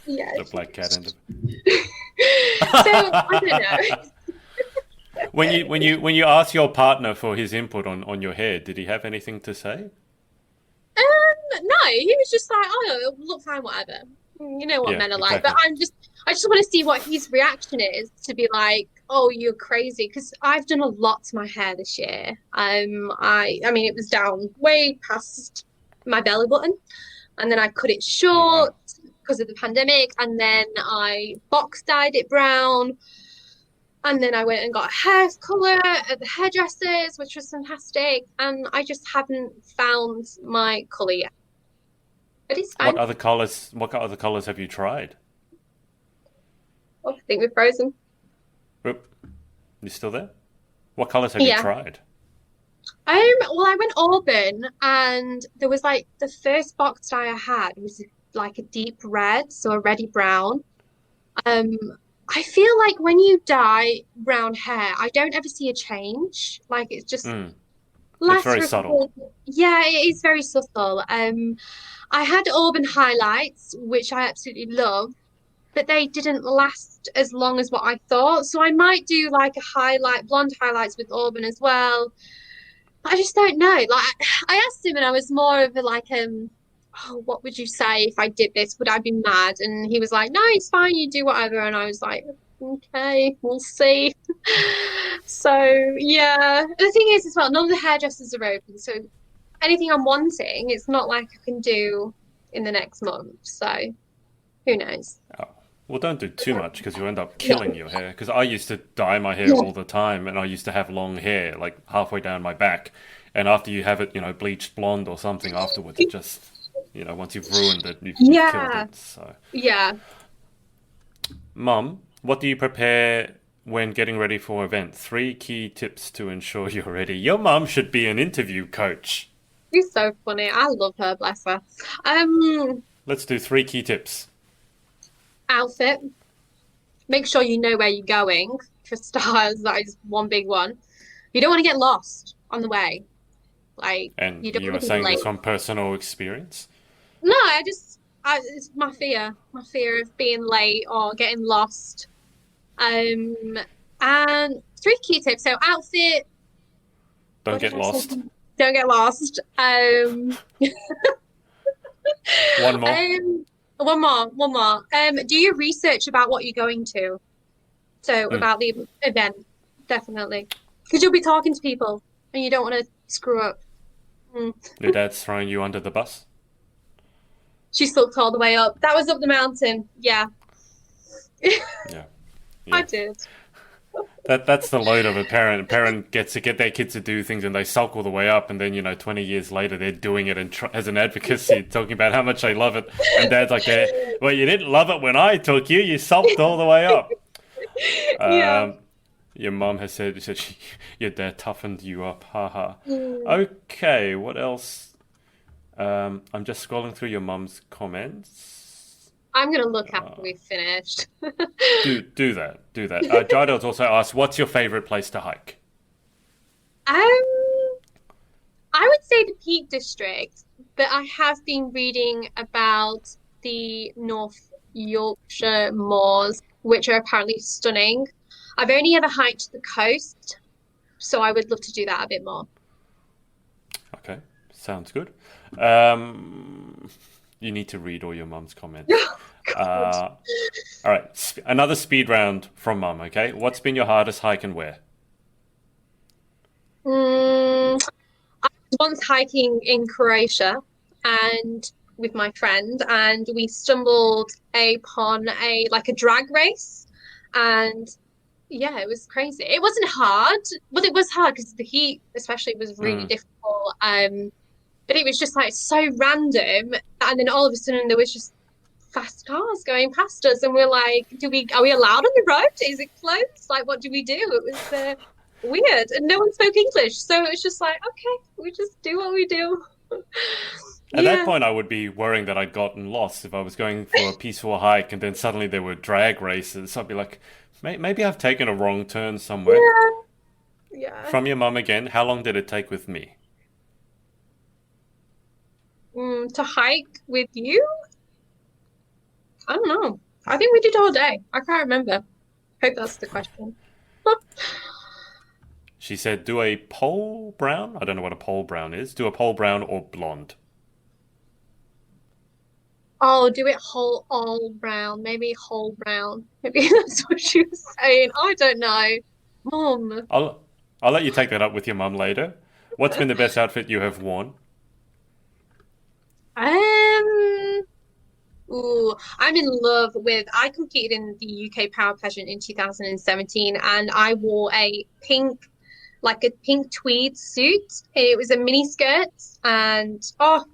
yeah. The black cat end of So I don't know. it. When you asked your partner for his input on your hair, did he have anything to say? No, he was just like, oh, it'll look fine, whatever. You know what Yeah, men are like. But exactly. I just want to see what his reaction is to be like, oh, you're crazy. Because I've done a lot to my hair this year. I mean, it was down way past my belly button, and then I cut it Oh wow. short because of the pandemic, and then I box dyed it brown. And then I went and got a hair color at the hairdressers, which was fantastic. And I just haven't found my color yet. But it's What fine. other colors? What other colors have you tried? Oh, I think we're frozen. Oop, you still there? What colors have you Yeah. tried? Well, I went Auburn and there was like the first box dye I had was like a deep red, so a reddy brown. Um, I feel like when you dye brown hair, I don't ever see a change. Like it's just Mm, it's lasts very for a subtle. couple. Yeah, it is very subtle. I had Auburn highlights, which I absolutely love, but they didn't last as long as what I thought. So I might do like a highlight, blonde highlights with Auburn as well. I just don't know. Like I asked him, and I was more of a like, oh, what would you say if I did this? Would I be mad? And he was like, no, it's fine. You do whatever. And I was like, okay, we'll see. So yeah, the thing is as well, none of the hairdressers are open. So anything I'm wanting, it's not like I can do in the next month. So who knows? Oh. Well, don't do too much because you end up killing No. your hair. Because I used to dye my hair Yeah. all the time, and I used to have long hair, like halfway down my back. And after you have it, bleached blonde or something afterwards, it just, once you've ruined it, you've killed Yeah. it. So, Yeah. Mum, what do you prepare when getting ready for an event? 3 key tips to ensure you're ready. Your mum should be an interview coach. She's so funny. I love her, bless her. Um, Let's do 3 key tips. Outfit. Make sure you know where you're going. For stars, that is one big one. You don't want to get lost on the way. Like, And you don't you want are to be saying this late. from personal experience? No, it's my fear of being late or getting lost. Um, and 3 key tips. So outfit, Don't what did get I say? lost. Don't get lost. One more. One more. Do your research about what you're going to. So Mm. about the event, definitely. Because you'll be talking to people and you don't want to screw up. Mm. Your dad's throwing you under the bus? She sucked all the way up. That was up the mountain. Yeah, Yeah. I Yeah. did. That's the load of a parent. A parent gets to get their kids to do things and they sulk all the way up, and then 20 years later they're doing it and as an advocacy, talking about how much they love it, and dad's like, "Well, you didn't love it when I took you. You sulked all the way up." Yeah. Um, your mum has said your dad toughened you up. Haha. Mm. Okay, what else? I'm just scrolling through your mum's comments. I'm gonna look after we've finished. Do that. Do that. Jardels also asked, "What's your favorite place to hike?" Um, I would say the Peak District, but I have been reading about the North Yorkshire moors, which are apparently stunning. I've only ever hiked the coast, so I would love to do that a bit more. Okay, sounds good. Um, you need to read all your mum's comments. God. Uh, all right, another speed round from mum. Okay, what's been your hardest hike and where? Mm, I was once hiking in Croatia and with my friend, and we stumbled upon a drag race, and yeah, it was crazy. It wasn't hard. Well, it was hard because the heat, especially, was really Mm. difficult. But it was just like so random, and then all of a sudden there was just fast cars going past us, and we're like, "Do we are we allowed on the road? Is it closed? Like, what do we do?" It was weird, and no one spoke English, so it was just like, okay, we just do what we do. At that Yeah, point, I would be worrying that I'd gotten lost if I was going for a peaceful hike and then suddenly there were drag races. I'd be like, maybe I've taken a wrong turn somewhere. yeah, yeah. From your mum again, how long did it take with me? To hike with you? I don't know. I think we did all day. I can't remember. Hope that's the question. She said, do a pole brown. I don't know what a pole brown is. Do a pole brown or blonde. Oh, do it whole all brown. Maybe whole brown. Maybe that's what she was saying. I don't know. Mom. I'll I'll let you take that up with your mum later. What's been the best outfit you have worn? Um, I'm in love with. I competed in the UK Power Pageant in 2017, and I wore like a pink tweed suit. It was a mini skirt, and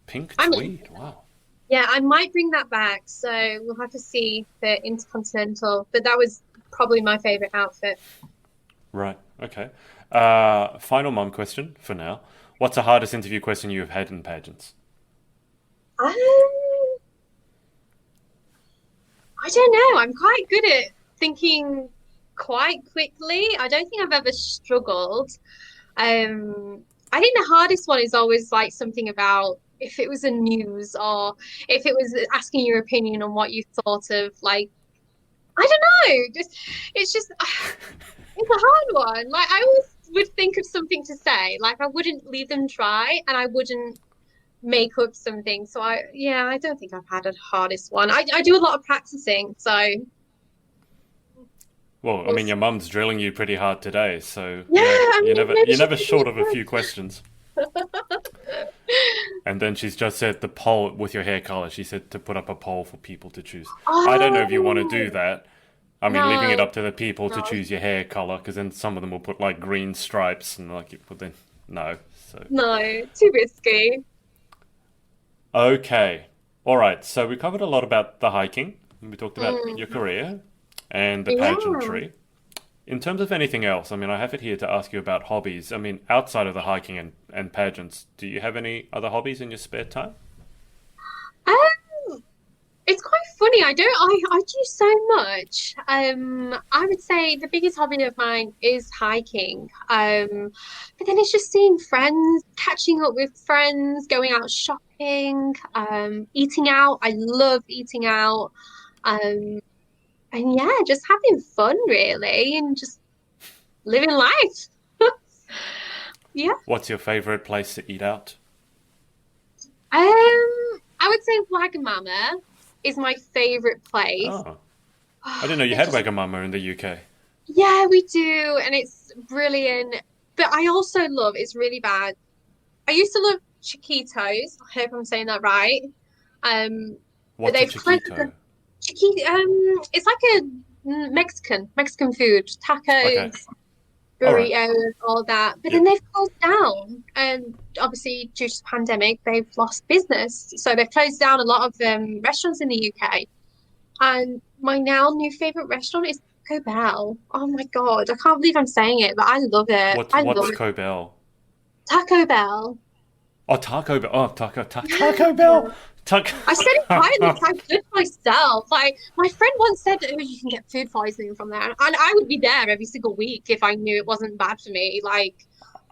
Pink I'm in. tweed. Wow. Yeah, I might bring that back. So we'll have to see the Intercontinental, but that was probably my favorite outfit. Right. Okay. Final mum question for now. What's the hardest interview question you have had in pageants? Um, I don't know. I'm quite good at thinking quite quickly. I don't think I've ever struggled. I think the hardest one is always like something about if it was a news or if it was asking your opinion on what you thought of like I don't know. It's just it's a hard one. Like I always would think of something to say. Like I wouldn't leave them dry and I wouldn't make up something. So I don't think I've had a hardest one. I do a lot of practicing, so Well, I we'll mean, see. your mum's drilling you pretty hard today, so Yeah, I mean maybe you're she never could do short of a few questions. it. And then she's just said the poll with your hair color. She said to put up a poll for people to choose. I don't know if you want to do Oh that. I mean, leaving it no, up to the people to no, choose your hair color, because then some of them will put like green stripes and like, but then no. So no, too risky. okay, all right. So we covered a lot about the hiking. We talked about your Mm, career and the yeah. pageantry. In terms of anything else, I mean, I have it here to ask you about hobbies. I mean, outside of the hiking and pageants, do you have any other hobbies in your spare time? Um, it's quite funny. I do so much. I would say the biggest hobby of mine is hiking. But then it's just seeing friends, catching up with friends, going out shopping, eating out. I love eating out. Um, and yeah, just having fun really and just living life. Yeah. What's your favorite place to eat out? I would say Wagamama is my favorite place. Oh, I didn't know you They had just Wagamama in the UK. Yeah, we do, and it's brilliant. But I also love, it's really bad. I used to love Chiquitos. I hope I'm saying that right. But What's a they've closed the chiquito? it's like a Mexican food, Okay, tacos, all right. burritos, all that. But then Yep. they've closed down, and obviously due to the pandemic, they've lost business. So they've closed down a lot of restaurants in the UK. And my now new favorite restaurant is Taco Bell. Oh my God, I can't believe I'm saying it, but I love it. I love What's it. Cobell? Taco Bell. Oh, Taco Bell. Oh, Taco Bell. Taco. I said it quietly because I good myself. Like my friend once said, "Oh, you can get food poisoning from there," and I would be there every single week if I knew it wasn't bad for me. Like,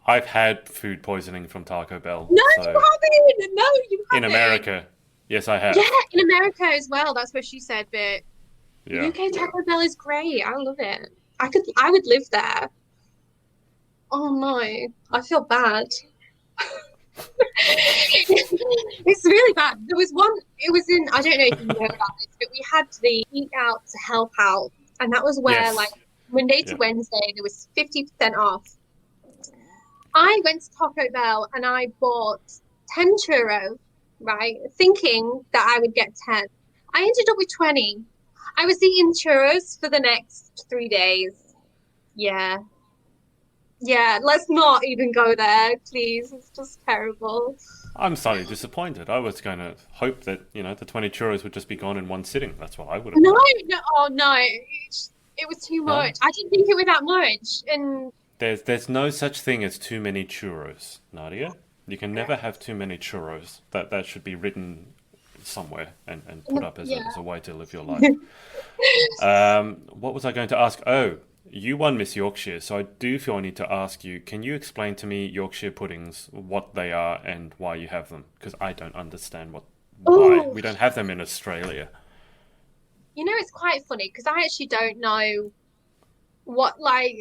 I've had food poisoning from Taco Bell. no, you So haven't. No, you in haven't. America, yes, I Yeah, have. in America as well. That's what she said. But Yeah. UK Taco Bell is great. I love it. I would live there. Oh no, I feel bad. It's really bad. There was one, it was in, I don't know if you know about this, but we had the Eat Out to Help Out. And that was where, like, Yes. Monday to Yeah. Wednesday, there was 50% off. I went to Taco Bell and I bought 10 churros, right? Thinking that I would get 10. I ended up with 20. I was eating churros for the next 3 days. Yeah. Yeah, let's not even go there, please. It's just terrible. I'm slightly disappointed. I was going to hope that, the 20 churros would just be gone in one sitting. That's what I would have No, done. no, oh no, it was too No? much. I didn't think it was that much. And There's no such thing as too many churros, Nadia. You can never have too many churros. That should be written somewhere and put up as yeah. as a way to live your life. What was I going to ask? Oh, you won Miss Yorkshire, so I do feel I need to ask you, can you explain to me Yorkshire puddings, what they are and why you have them? Because I don't understand why. Oh, We don't have them in Australia. it's quite funny because I actually don't know what like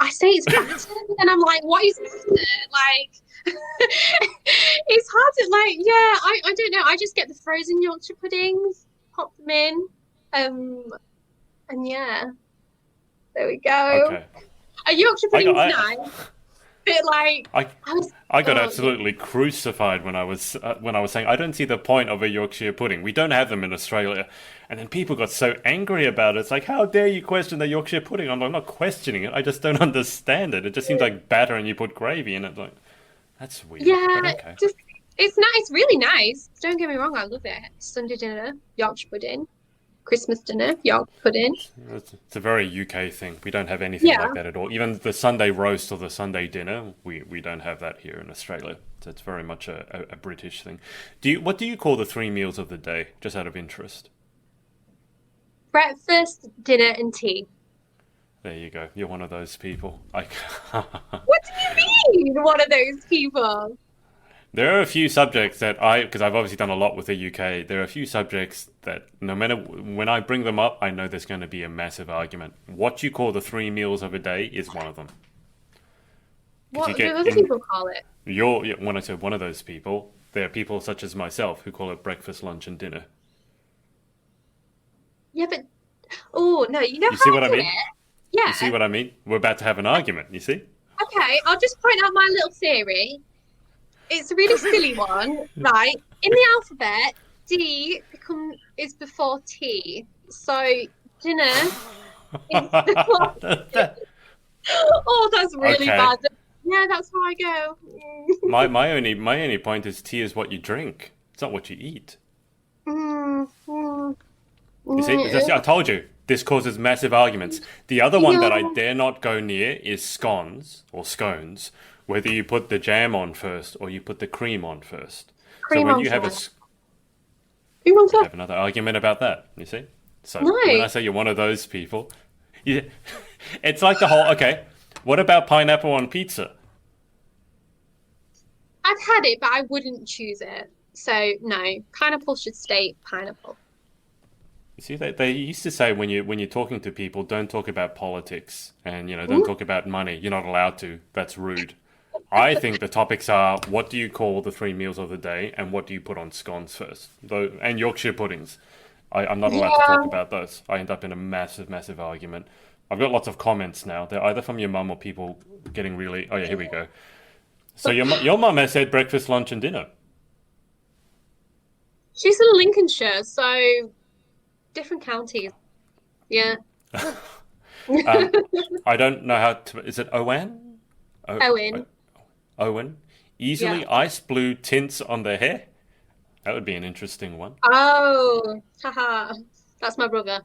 I say it's batter, and I'm like, what is batter? Like it's hard to like, yeah, I don't know. I just get the frozen Yorkshire puddings, pop them in. And yeah, there we go. Okay. A Yorkshire I got pudding's nice, but like I I was I got oh yeah. absolutely crucified when I was saying I don't see the point of a Yorkshire pudding. We don't have them in Australia, and then people got so angry about it. It's like, how dare you question the Yorkshire pudding? I'm not questioning it. I just don't understand it. It just seems like batter and you put gravy in it. Like, that's weird, but Yeah, okay. just it's nice, it's really nice. Don't get me wrong, I love it. Sunday dinner, Yorkshire pudding. Christmas dinner, Yorkshire pudding. It's a very UK thing. We don't have anything like Yeah. that at all. Even the Sunday roast or the Sunday dinner, we don't have that here in Australia. So it's very much a British thing. What do you call the three meals of the day, just out of interest? Breakfast, dinner, and tea. There you go. You're one of those people. I What do you mean? One of those people. There are a few subjects because I've obviously done a lot with the UK, there are a few subjects that no matter when I bring them up, I know there's going to be a massive argument. What you call the three meals of a day is one of them. Because you What do get other in, people call it? when I say one of those people, there are people such as myself who call it breakfast, lunch, and dinner. Yeah, but oh no, you know You how see I what I do mean? it? You see Yeah. what I mean? We're about to have an argument, you see? Okay, I'll just point out my little theory. It's a really silly one, right? In the alphabet, D is before T. So dinner is before. Oh, that's really Okay. bad. Yeah, that's how I go. My only point is tea is what you drink. It's not what you eat. Mm, mm, You see, I mm, told you this causes massive arguments. The other one yeah, that I dare not go near is scones or scones. Whether you put the jam on first or you put the cream on first. So cream when on you have first. Cream on we first. have another argument about that. You see. So No, when I say you're one of those people, yeah, it's like the whole. Okay, what about pineapple on pizza? I've had it, but I wouldn't choose it. So no, pineapple should stay pineapple. You see, they used to say when you're talking to people, don't talk about politics and don't Mm, talk about money. You're not allowed to. That's rude. I think the topics are what do you call the three meals of the day and what do you put on scones first? Though, and Yorkshire puddings. I'm not allowed to talk yeah, about those. I end up in a massive, massive argument. I've got lots of comments now. They're either from your mum or people getting really. Oh yeah, here we go. So your mum has said breakfast, lunch, and dinner. she's in Lincolnshire, so different counties. Yeah. Um, I don't know how to. Is it Owen? O- Owen. Owen? Yeah. Easily ice blue tints on their hair? That would be an interesting one. Oh, haha. That's my brother.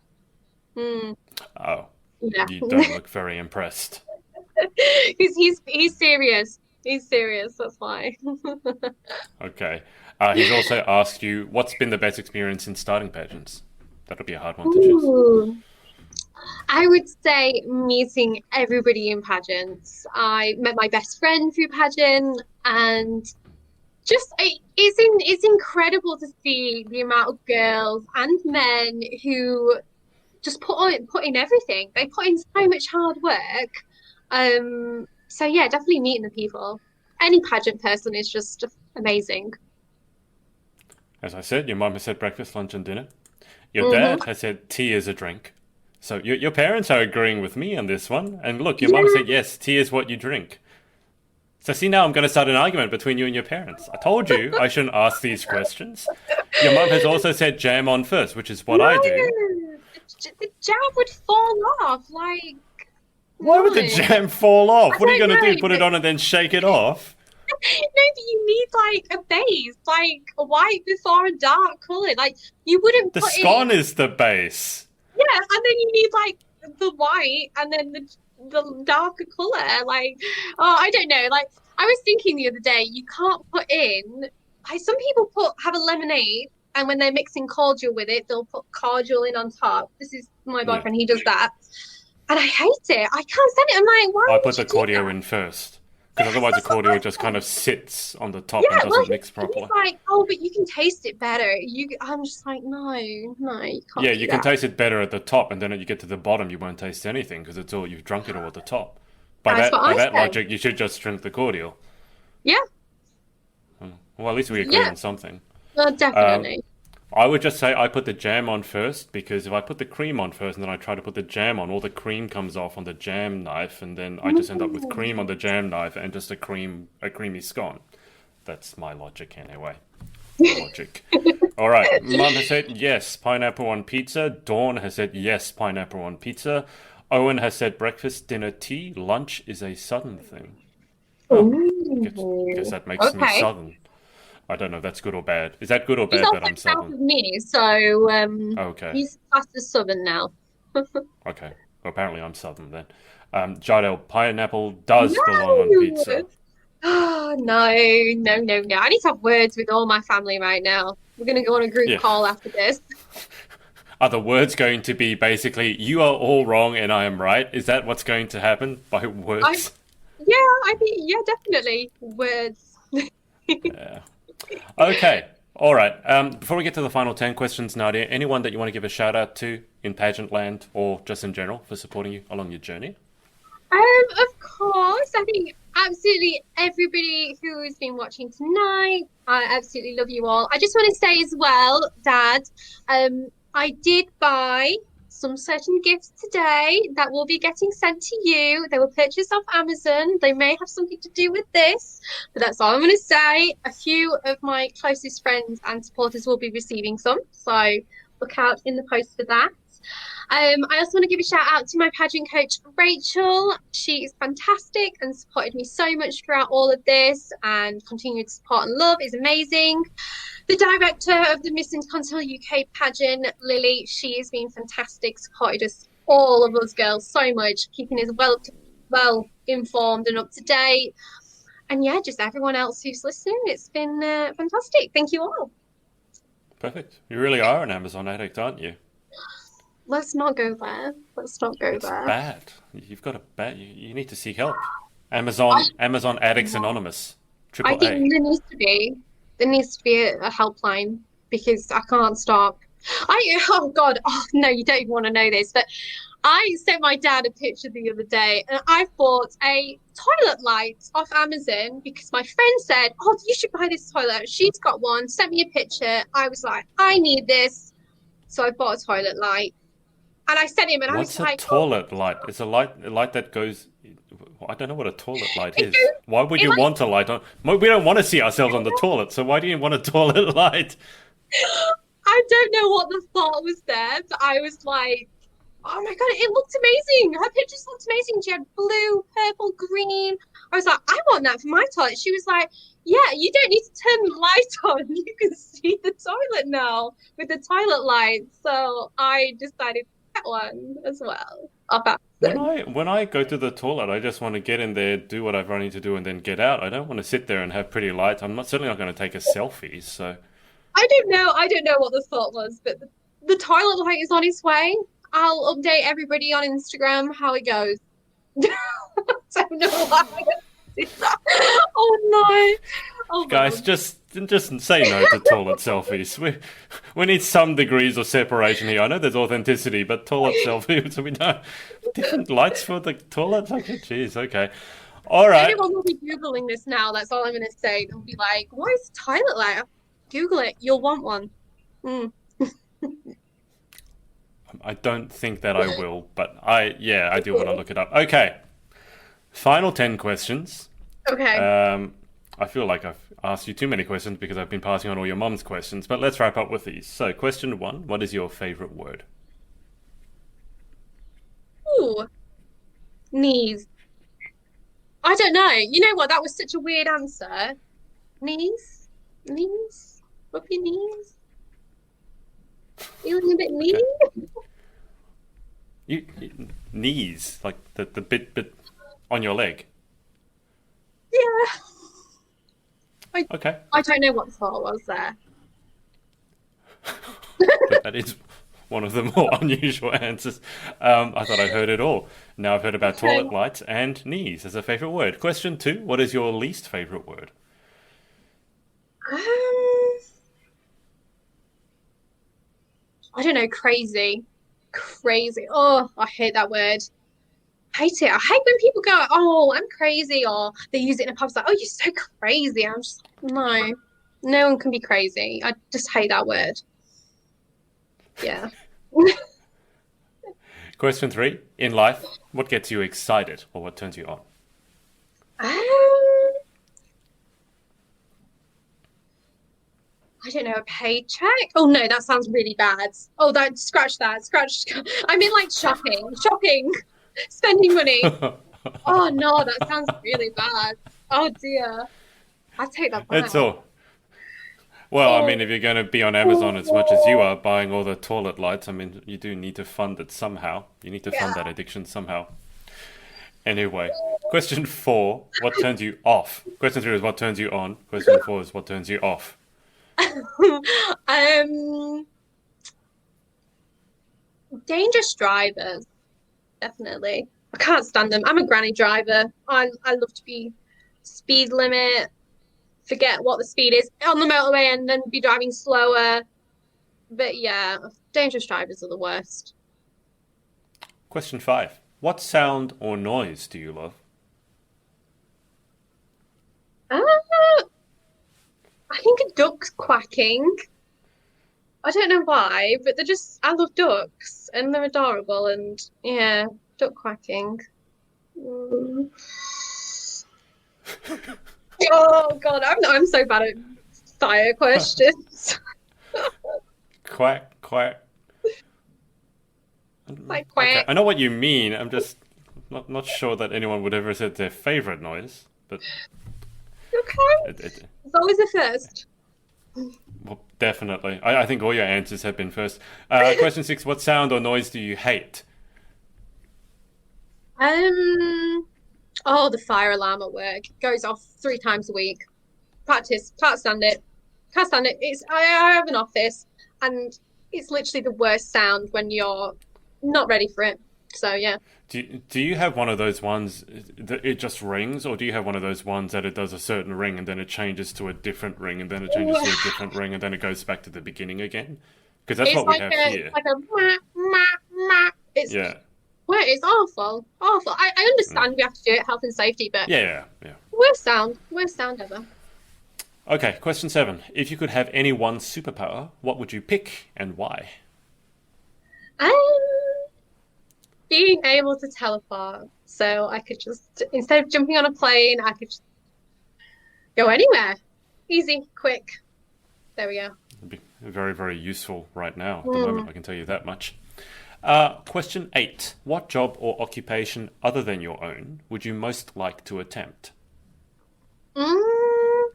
Hmm. Oh, Yeah. you don't look very impressed. He's serious. He's serious, that's why. Okay. He's also asked you what's been the best experience in starting pageants. That'll be a hard one to choose. Ooh. I would say meeting everybody in pageants. I met my best friend through pageant, and it's incredible to see the amount of girls and men who just put in everything. They put in so much hard work. So yeah, definitely meeting the people. Any pageant person is just amazing. As I said, your mum has said breakfast, lunch, and dinner. Your Hmm. dad has said tea is a drink. So your parents are agreeing with me on this one. And look, your mum Yeah, said yes, tea is what you drink. So see now I'm going to start an argument between you and your parents. I told you I shouldn't ask these questions. Your mum has also said jam on first, which is what no, I do. the jab would fall off. Like, Why no, would the jam fall off? I What are you don't going to do? know, Put it but on and then shake it off? no, but you need like a base, like a white before a dark color. Like you wouldn't The put in, scone is the base. yeah, and then you need like the white and then the darker color. Like, oh, I don't know. Like I was thinking the other day, you can't put in like some people put have a lemonade. And when they're mixing cordial with it, they'll put cordial in on top. This is my Yeah. boyfriend, he does that. And I hate it. I can't stand it. I'm like, why I would put the you do cordio that? in first. Because Yes, otherwise the that's what cordio just I kind said. of sits on the top and Yeah, well, doesn't mix he's properly. like, oh, but you can taste it better. I'm just like, no, no, you Yeah, can't you do can that. taste it better at the top, and then when you get to the bottom, you won't taste anything because it's all you've drunk it all at the top. By That's what that by I that said. logic, you should just drink the cordial. Yeah, Well, at least we agree yeah, on something. well, Um, definitely. I would just say I put the jam on first because if I put the cream on first and then I try to put the jam on, all the cream comes off on the jam knife, and then I just end up with cream on Mm. the jam knife and just a creamy scone. That's my logic anyway. Logic. All right. Mum has said yes, pineapple on pizza. Dawn has said yes, pineapple on pizza. Owen has said breakfast, dinner, tea. Lunch is a southern thing. Oh, guess Ooh. that makes me Okay. southern. I don't know if that's good or bad. Is that good or He's bad that also I'm south southern? of me, so Okay. he's classed as southern now. Okay. Well, apparently I'm southern then. Jardel, pineapple does belong on No. pizza. Oh, no, no, no, no. I need to have words with all my family right now. We're gonna go on a group Yeah. call after this. Are the words going to be basically, you are all wrong and I am right? Is that what's going to happen by I words? Yeah, I think yeah, definitely words. Yeah. Okay. All right. Before we get to the final 10 questions, Nadia, anyone that you want to give a shout out to in pageant land or just in general for supporting you along your journey? Of course, I think absolutely everybody who's been watching tonight, I absolutely love you all. I just want to say as well, Dad, I did buy some certain gifts today that will be getting sent to you. They were purchased off Amazon. They may have something to do with this, but that's all I'm going to say. A few of my closest friends and supporters will be receiving some, so look out in the post for that. I also want to give a shout out to my pageant coach, Rachel. She is fantastic and supported me so much throughout all of this, and continued support and love is amazing. The director of the Miss Intercontinental UK pageant, Lily, she has been fantastic, supported us, all of us girls, so much, keeping us well informed and up to date. And yeah, just everyone else who's listening, it's been fantastic. Thank you all. Perfect. You really are an Amazon addict, aren't you? Let's not go there. Let's not go It's there. bad. You've got a bad. You need to seek help. I, Amazon Addicts Anonymous. I Triple think A. there needs to be a helpline because I can't stop. Oh God, oh no, you don't even want to know this, but I sent my dad a picture the other day, and I bought a toilet light off Amazon because my friend said, "Oh, you should buy this toilet." She's got one. Sent me a picture. I was like, "I need this," so I bought a toilet light, and I sent him, and I was What's a like, "Oh, toilet light? It's a light that goes. I don't know what a toilet light it is. goes, Why would it you like." want a light on? We don't want to see ourselves on the toilet, so why do you want a toilet light? I don't know what the thought was there, but I was like, oh my God, it looked amazing. Her pictures looked amazing. She had blue, purple, green. I was like, I want that for my toilet. She was like, yeah, you don't need to turn the light on. You can see the toilet now with the toilet light. So I decided That one as well. Of When accent. I go to the toilet, I just want to get in there, do whatever I need to do, and then get out. I don't want to sit there and have pretty lights. I'm not certainly not going to take a selfie. So I don't know. I don't know what the thought was, but the toilet light is on its way. I'll update everybody on Instagram how it goes. I don't know why. Oh no. Oh guys, well. just say no to toilet selfies. We need some degrees of separation here. I know there's authenticity, but toilet selfies we don't different lights for the toilet. Okay, jeez. Okay, all right. Everyone will be Googling this now. That's all I'm going to say. They'll be like, why is toilet light? Google it. You'll want one. Mm. I don't think that I will, but I do want to look it up. Okay, final 10 questions. Okay. I feel like I've asked you too many questions because I've been passing on all your mum's questions, but let's wrap up with these. So, question one: what is your favorite word? Ooh, knees. I don't know. You know what? That was such a weird answer. Knees? Knees? Rub your knees? Feeling a bit Okay. knee? Knees, like the bit on your leg. Yeah. I, Okay, I don't know what the thought was there. that is one of the more unusual answers. I thought I'd heard it all. Now I've heard about Okay. toilet lights and knees as a favorite word. Question two: what is your least favorite word? Um, I don't know, crazy. Crazy. Oh, I hate that word. Hate it. I hate when people go, "Oh, I'm crazy," or they use it in a pub. It's like, "Oh, you're so crazy." I'm just no, no one can be crazy. I just hate that word. Yeah. Question three: in life, what gets you excited or what turns you on? Um, I don't know, a paycheck. Oh no, that sounds really bad. Oh, that scratch that. Scratch. I mean, like shopping, spending money. Oh no, that sounds really bad. Oh dear. I take that back. It's all. Well, I Oh, mean, if you're going to be on Amazon as much as you are buying all the toilet lights, I mean, you do need to fund it somehow. You need to fund yeah. that addiction somehow. Anyway, question four: what turns you off? Question three is what turns you on. Question four is what turns you off. Um, dangerous drivers, definitely. I can't stand them. I'm a granny driver. I love to be speed limit, forget what the speed is on the motorway and then be driving slower. But yeah, dangerous drivers are the worst. Question five: what sound or noise do you love? Uh, I think a duck's quacking. I don't know why, but they're just, I love ducks and they're adorable and yeah, duck quacking. Mm. Oh God, I'm so bad at fire questions. Quack, quack. Like Okay, quack. I know what you mean. I'm just not sure that anyone would ever said their favorite noise, but Okay. it It's always a first. well, definitely. I think all your answers have been first. Question six: what sound or noise do you hate? Um, oh, the fire alarm at work goes off 3 times a week. Practice, can't stand it. Can't stand it. I have an office and it's literally the worst sound when you're not ready for it. So yeah. Do you have one of those ones that it just rings, or do you have one of those ones that it does a certain ring and then it changes to a different ring and then it changes to a different ring and then it goes back to the beginning again? Because that's It's what we like have a here. meh, meh, meh. It's Yeah, well, it's awful. Awful. I understand we have to do it, health and safety, but yeah. worst sound ever. Okay, question seven: if you could have any one superpower, what would you pick and why? Um, being able to teleport. So I could just, instead of jumping on a plane, I could just go anywhere. Easy, quick. There we go. It'd be very, very useful right now at the moment, Mm. I can tell you that much. Question eight: what job or occupation other than your own would you most like to attempt? Mm,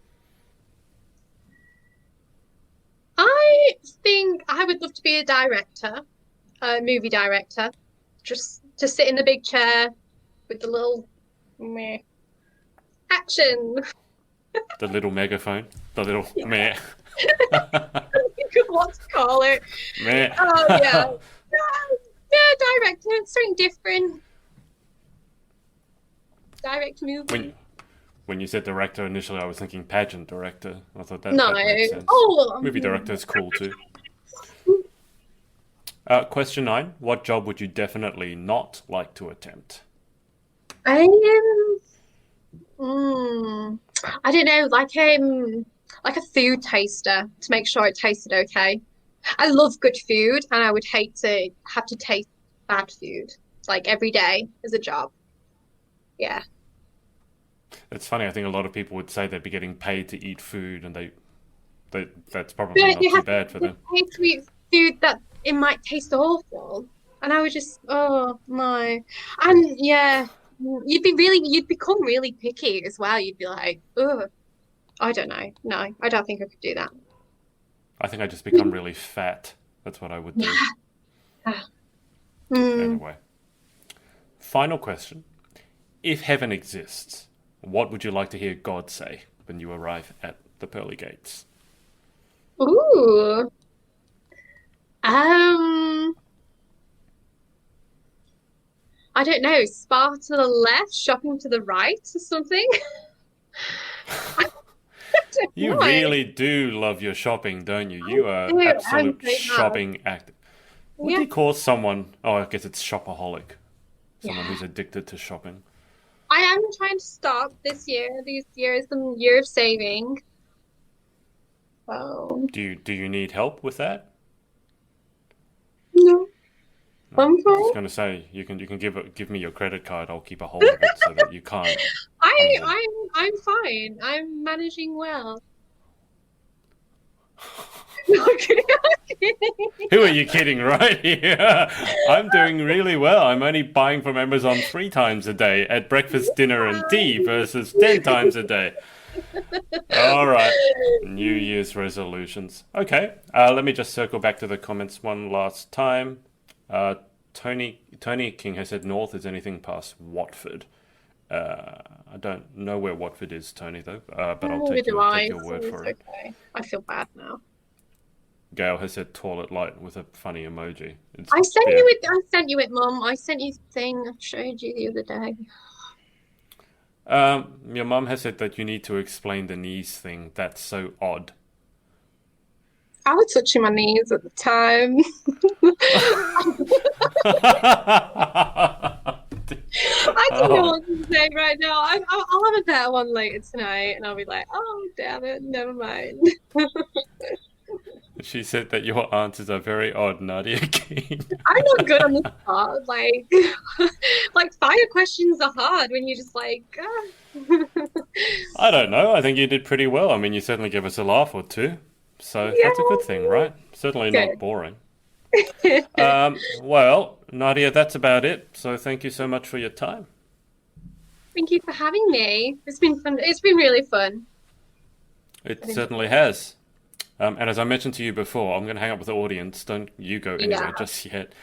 I think I would love to be a director. movie director. Just to sit in the big chair with the little meh action. The little megaphone. The little meh. What to call it? Meh. Oh yeah, yeah, director. It's something different. Direct movie. When you said director initially, I was thinking pageant director. I thought No. that makes sense. Oh, Movie director is cool too. Question 9. What job would you definitely not like to attempt? I am. I don't know, like a food taster to make sure it tasted okay. I love good food, and I would hate to have to taste bad food like every day as a job. Yeah. It's funny. I think a lot of people would say they'd be getting paid to eat food, and that's probably But not you too have bad for to them. pay to eat food that it might taste awful. And I would just, oh my. And yeah, you'd become really picky as well. You'd be like, oh, I don't know. No, I don't think I could do that. I think I just become really fat. That's what I would do. Mm. Anyway, final question. If heaven exists, what would you like to hear God say when you arrive at the pearly gates? Ooh. Um, I don't know. Spa to the left, shopping to the right, or something. I don't You know. really do love your shopping, don't you? You are I'm absolute great now. shopping active. What do Yeah, you call someone? Oh, I guess it's shopaholic. Someone yeah. who's addicted to shopping. I am trying to stop this year. This year is the year of saving. So, Do you need help with that? no, No. I'm I was fine. going to say you can give me your credit card. I'll keep a hold of it so that you can't. I I mean, I'm fine. I'm managing well. No, I'm kidding. I'm kidding. who are you kidding, right here? I'm doing really well. I'm only buying from Amazon 3 times a day at breakfast, dinner, and tea versus 10 times a day. All right. New Year's resolutions. Okay. Let me just circle back to the comments one last time. Uh, Tony King has said North is anything past Watford. I don't know where Watford is, Tony, though. But I'll Neither do take I, your so word it's for it. okay. I feel bad now. Gail has said toilet light with a funny emoji. It's I sent yeah. you it. I sent you it, Mum. I sent you the thing I showed you the other day. Your mum has said that you need to explain the knees thing. That's so odd. I was touching my knees at the time. I don't know Oh, what to say right now. I'll have a better one later tonight, and I'll be like, oh, damn it, never mind. she said that your answers are very odd, Nadia King. I'm not good on the spot. Like, like fire questions are hard when you're just like, I don't know. I think you did pretty well. I mean, you certainly gave us a laugh or two. So yeah, that's a good thing, right? Certainly not good. boring. Well, Nadia, that's about it. So thank you so much for your time. Thank you for having me. It's been fun. It's been really fun. It I've enjoyed certainly has. And as I mentioned to you before, I'm going to hang up with the audience. Don't you go it. Yeah. anywhere just yet.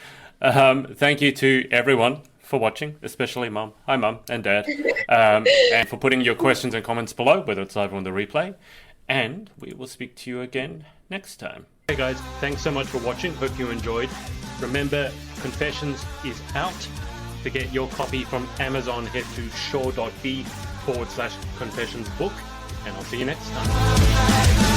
Thank you to everyone for watching, especially Mum. Hi, Mum and Dad. And for putting your questions and comments below, whether it's live or on the replay. And we will speak to you again next time. Hey guys, thanks so much for watching. Hope you enjoyed. Remember, Confessions is out. To get your copy from Amazon, head to shaw.b/confessionsbook. And I'll see you next time.